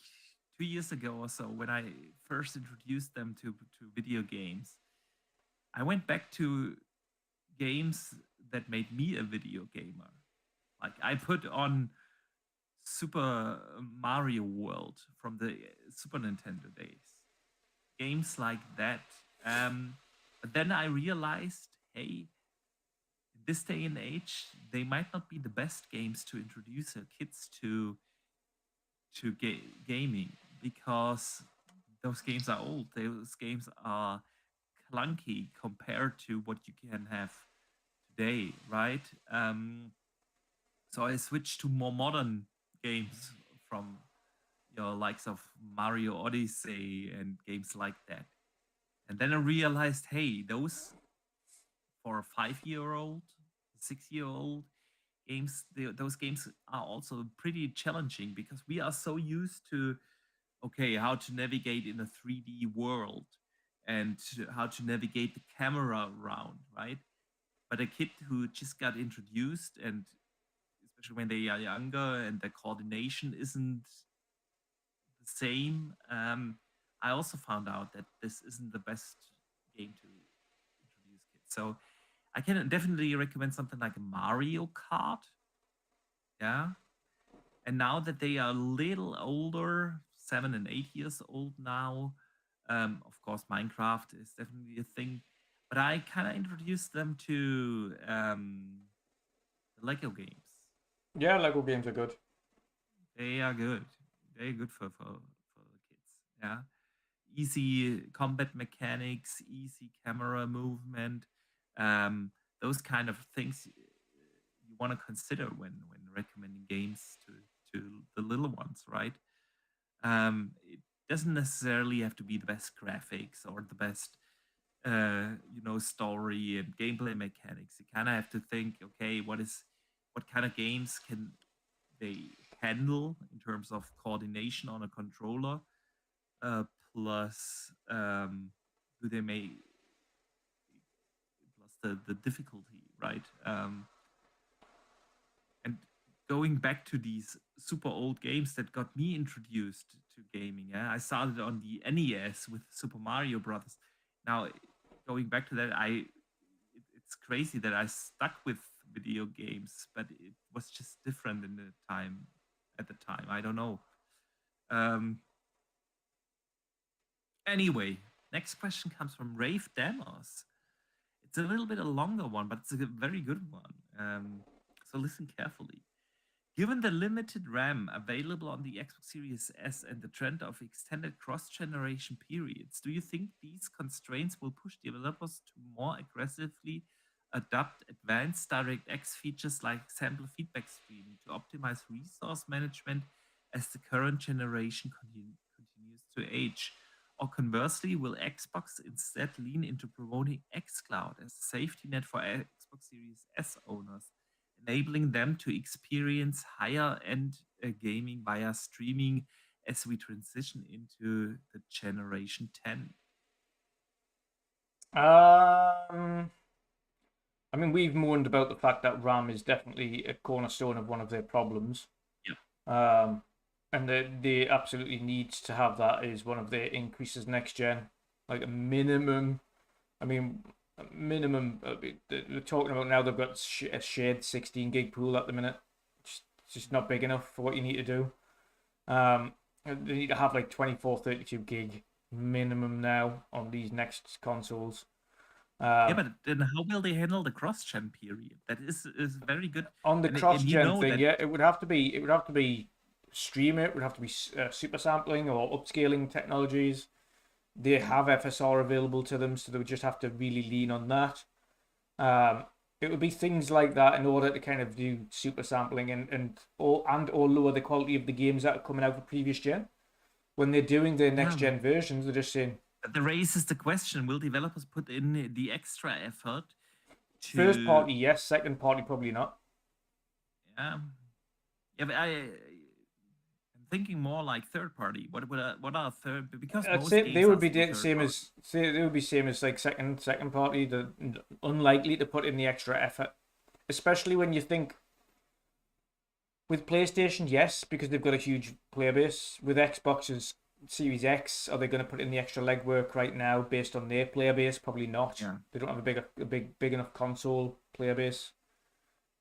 2 years ago or so, when I first introduced them to video games, I went back to games that made me a video gamer. Like I put on Super Mario World from the Super Nintendo days, games like that. But then I realized, hey, in this day and age, they might not be the best games to introduce your kids to gaming, because those games are old. Those games are clunky compared to what you can have today, right? So I switched to more modern games from your likes of Mario Odyssey and games like that. And then I realized, hey, those for a 5-year-old, 6-year-old games, those games are also pretty challenging, because we are so used to, okay, how to navigate in a 3D world and how to navigate the camera around, right? But a kid who just got introduced, and especially when they are younger and their coordination isn't the same, I also found out that this isn't the best game to introduce kids. So I can definitely recommend something like Mario Kart. Yeah. And now that they are a little older, 7 and 8 years old now, of course, Minecraft is definitely a thing. But I kind of introduced them to the Lego games. Yeah, Lego games are good. They are good. They're good for kids. Yeah. Easy combat mechanics, easy camera movement. Those kind of things you want to consider when recommending games to the little ones, right? It doesn't necessarily have to be the best graphics or the best story and gameplay mechanics. You kind of have to think, okay, what kind of games can they handle in terms of coordination on a controller, plus do they make plus the difficulty, right? And going back to these super old games that got me introduced to gaming, yeah, I started on the NES with Super Mario Brothers. Now, going back to that, it's crazy that I stuck with video games, but it was just different in the time at the time. I don't know. Anyway, next question comes from Rave Demos. It's a little bit a longer one, but it's a very good one. So listen carefully. Given the limited RAM available on the Xbox Series S and the trend of extended cross-generation periods, do you think these constraints will push developers to more aggressively adopt advanced DirectX features like sample feedback streaming to optimize resource management as the current generation continues to age? Or conversely, will Xbox instead lean into promoting xCloud as a safety net for Xbox Series S owners, enabling them to experience higher-end gaming via streaming as we transition into the generation 10? I mean, we've moaned about the fact that RAM is definitely a cornerstone of one of their problems. Yeah. And they absolutely needs to have that as one of their increases next gen, like a minimum. I mean, a minimum. They're talking about now they've got a shared 16 gig pool at the minute. It's just not big enough for what you need to do. They need to have like 24, 32 gig minimum now on these next consoles. Yeah, but then how will they handle the cross-gen period? That is very good. On the And cross-gen thing, that, yeah, it would have to be streamer. It would have to be super sampling or upscaling technologies. They have FSR available to them, so they would just have to really lean on that. It would be things like that in order to kind of do super sampling and or lower the quality of the games that are coming out for previous gen. When they're doing their next gen versions, they're just saying. That raises the question: will developers put in the extra effort? First party, yes. Second party, probably not. Yeah, but I'm thinking more like third party. What are third? Because I'd most say games they would are be still the third same party. as they would be same as like second party. The unlikely to put in the extra effort, especially when you think with PlayStation, yes, because they've got a huge player base. With Xbox's Series X, are they going to put in the extra legwork right now based on their player base? Probably not. Yeah. They don't have a big enough console player base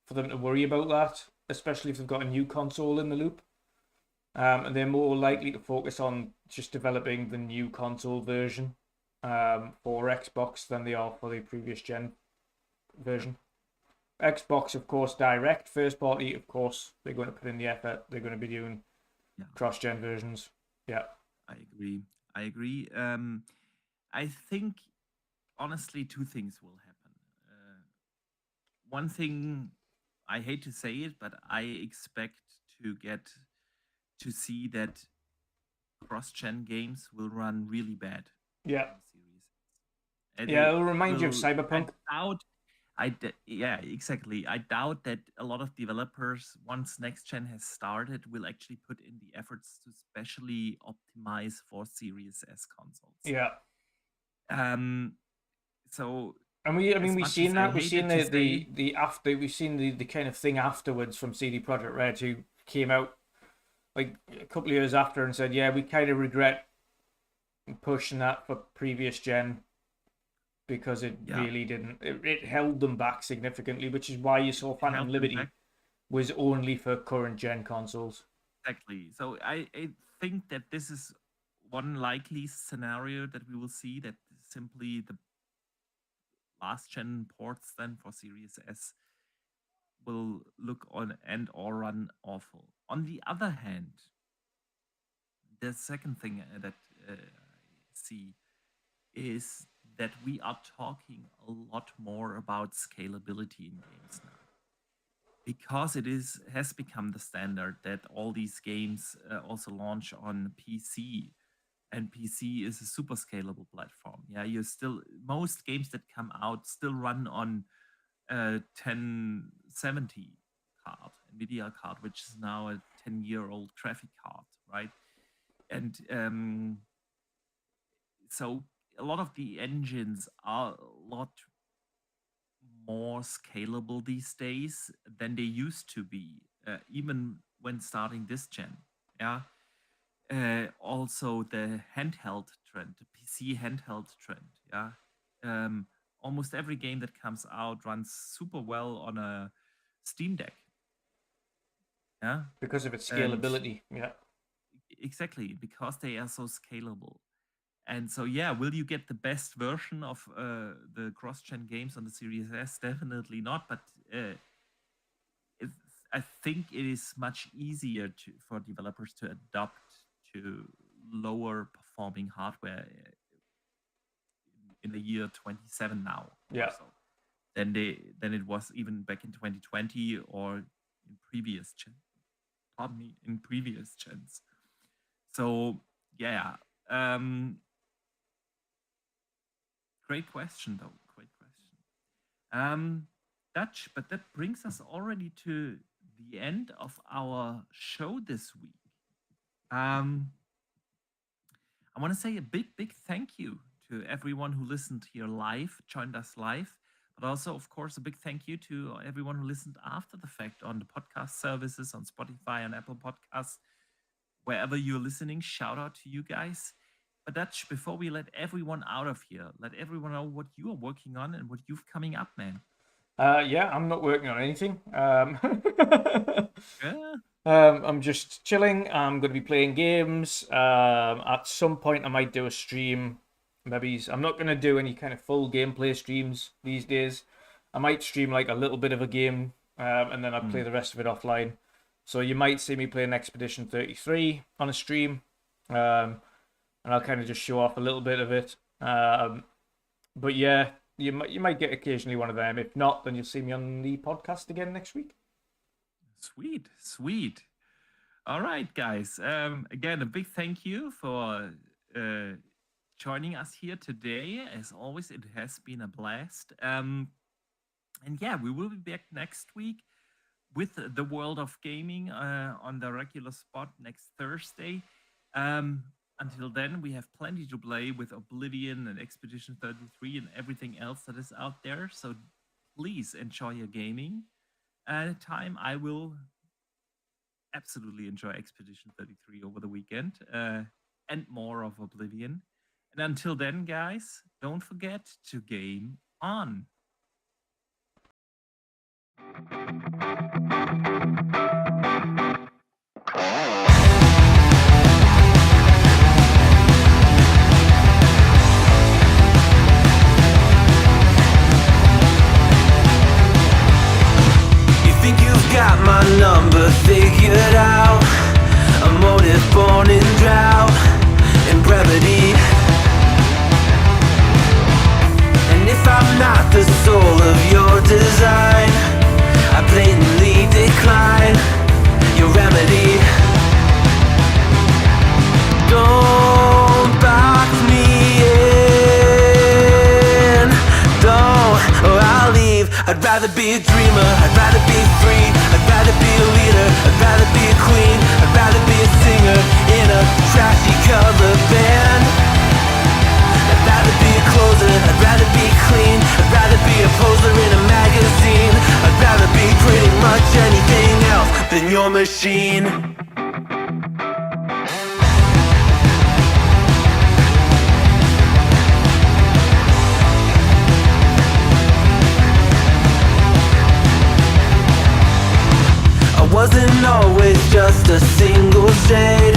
for them to worry about that, especially if they've got a new console in the loop. And they're more likely to focus on just developing the new console version for Xbox than they are for the previous gen version. Xbox, of course, direct first party. Of course, they're going to put in the effort. They're going to be doing cross-gen versions. Yeah, I agree. I think honestly, two things will happen. One thing, I hate to say it, but I expect to see that cross-gen games will run really bad. yeah, on Series X. yeah. It'll remind you of Cyberpunk. Yeah, exactly. I doubt that a lot of developers, once next gen has started, will actually put in the efforts to specially optimize for Series S consoles. Yeah. So And we've seen that. We've seen we've seen the kind of thing afterwards from CD Projekt Red, who came out like a couple of years after and said, yeah, we kind of regret pushing that for previous gen because it really didn't. It held them back significantly, which is why you saw Phantom Liberty was only for current gen consoles. Exactly. So I think that this is one likely scenario that we will see, that simply the last gen ports then for Series S will look on and or run awful. On the other hand, the second thing that I see is that we are talking a lot more about scalability in games now, because has become the standard that all these games also launch on PC, and PC is a super scalable platform. Yeah, most games that come out still run on 1070 card, NVIDIA card, which is now a 10-year-old graphic card, right? And so a lot of the engines are a lot more scalable these days than they used to be, even when starting this gen. Yeah. Also the handheld trend, the PC handheld trend. Yeah. Almost every game that comes out runs super well on a Steam Deck. Yeah. Because of its scalability. Yeah. Exactly, because they are so scalable. And so, yeah, will you get the best version of the cross-gen games on the Series S? Definitely not. But I think it is much easier for developers to adapt to lower performing hardware in the year 27 now. Yeah. So than it was even back in 2020 or in previous gens. So yeah. Great question, though. Great question. Dutch, but that brings us already to the end of our show this week. I want to say a big thank you to everyone who listened here live, joined us live, but also, of course, a big thank you to everyone who listened after the fact on the podcast services, on Spotify, on Apple Podcasts, wherever you're listening. Shout out to you guys. But Dutch, before we let everyone out of here, let everyone know what you are working on and what you've coming up, man. Yeah, I'm not working on anything. Yeah. I'm just chilling. I'm going to be playing games. At some point, I might do a stream. Maybe I'm not going to do any kind of full gameplay streams these days. I might stream like a little bit of a game, and then I'll play the rest of it offline. So you might see me playing Expedition 33 on a stream, and I'll kind of just show off a little bit of it. But yeah, you might get occasionally one of them. If not, then you'll see me on the podcast again next week. Sweet. All right, guys. Again, a big thank you for joining us here today. As always, it has been a blast. And yeah, we will be back next week with the World of Gaming on the regular spot next Thursday. Until then, we have plenty to play with Oblivion and Expedition 33 and everything else that is out there. So please enjoy your gaming. Time. I will absolutely enjoy Expedition 33 over the weekend and more of Oblivion. And until then, guys, don't forget to game on. Got my number figured out, a motive born in drought and brevity. And if I'm not the soul of your design, I blatantly decline your remedy. Don't box me in, don't, or I'll leave. I'd rather be a dreamer, I'd rather be free, I'd rather be a leader, I'd rather be a queen, I'd rather be a singer in a trashy cover band. I'd rather be a closer, I'd rather be clean, I'd rather be a poser in a magazine, I'd rather be pretty much anything else than your machine. Wasn't always just a single shade.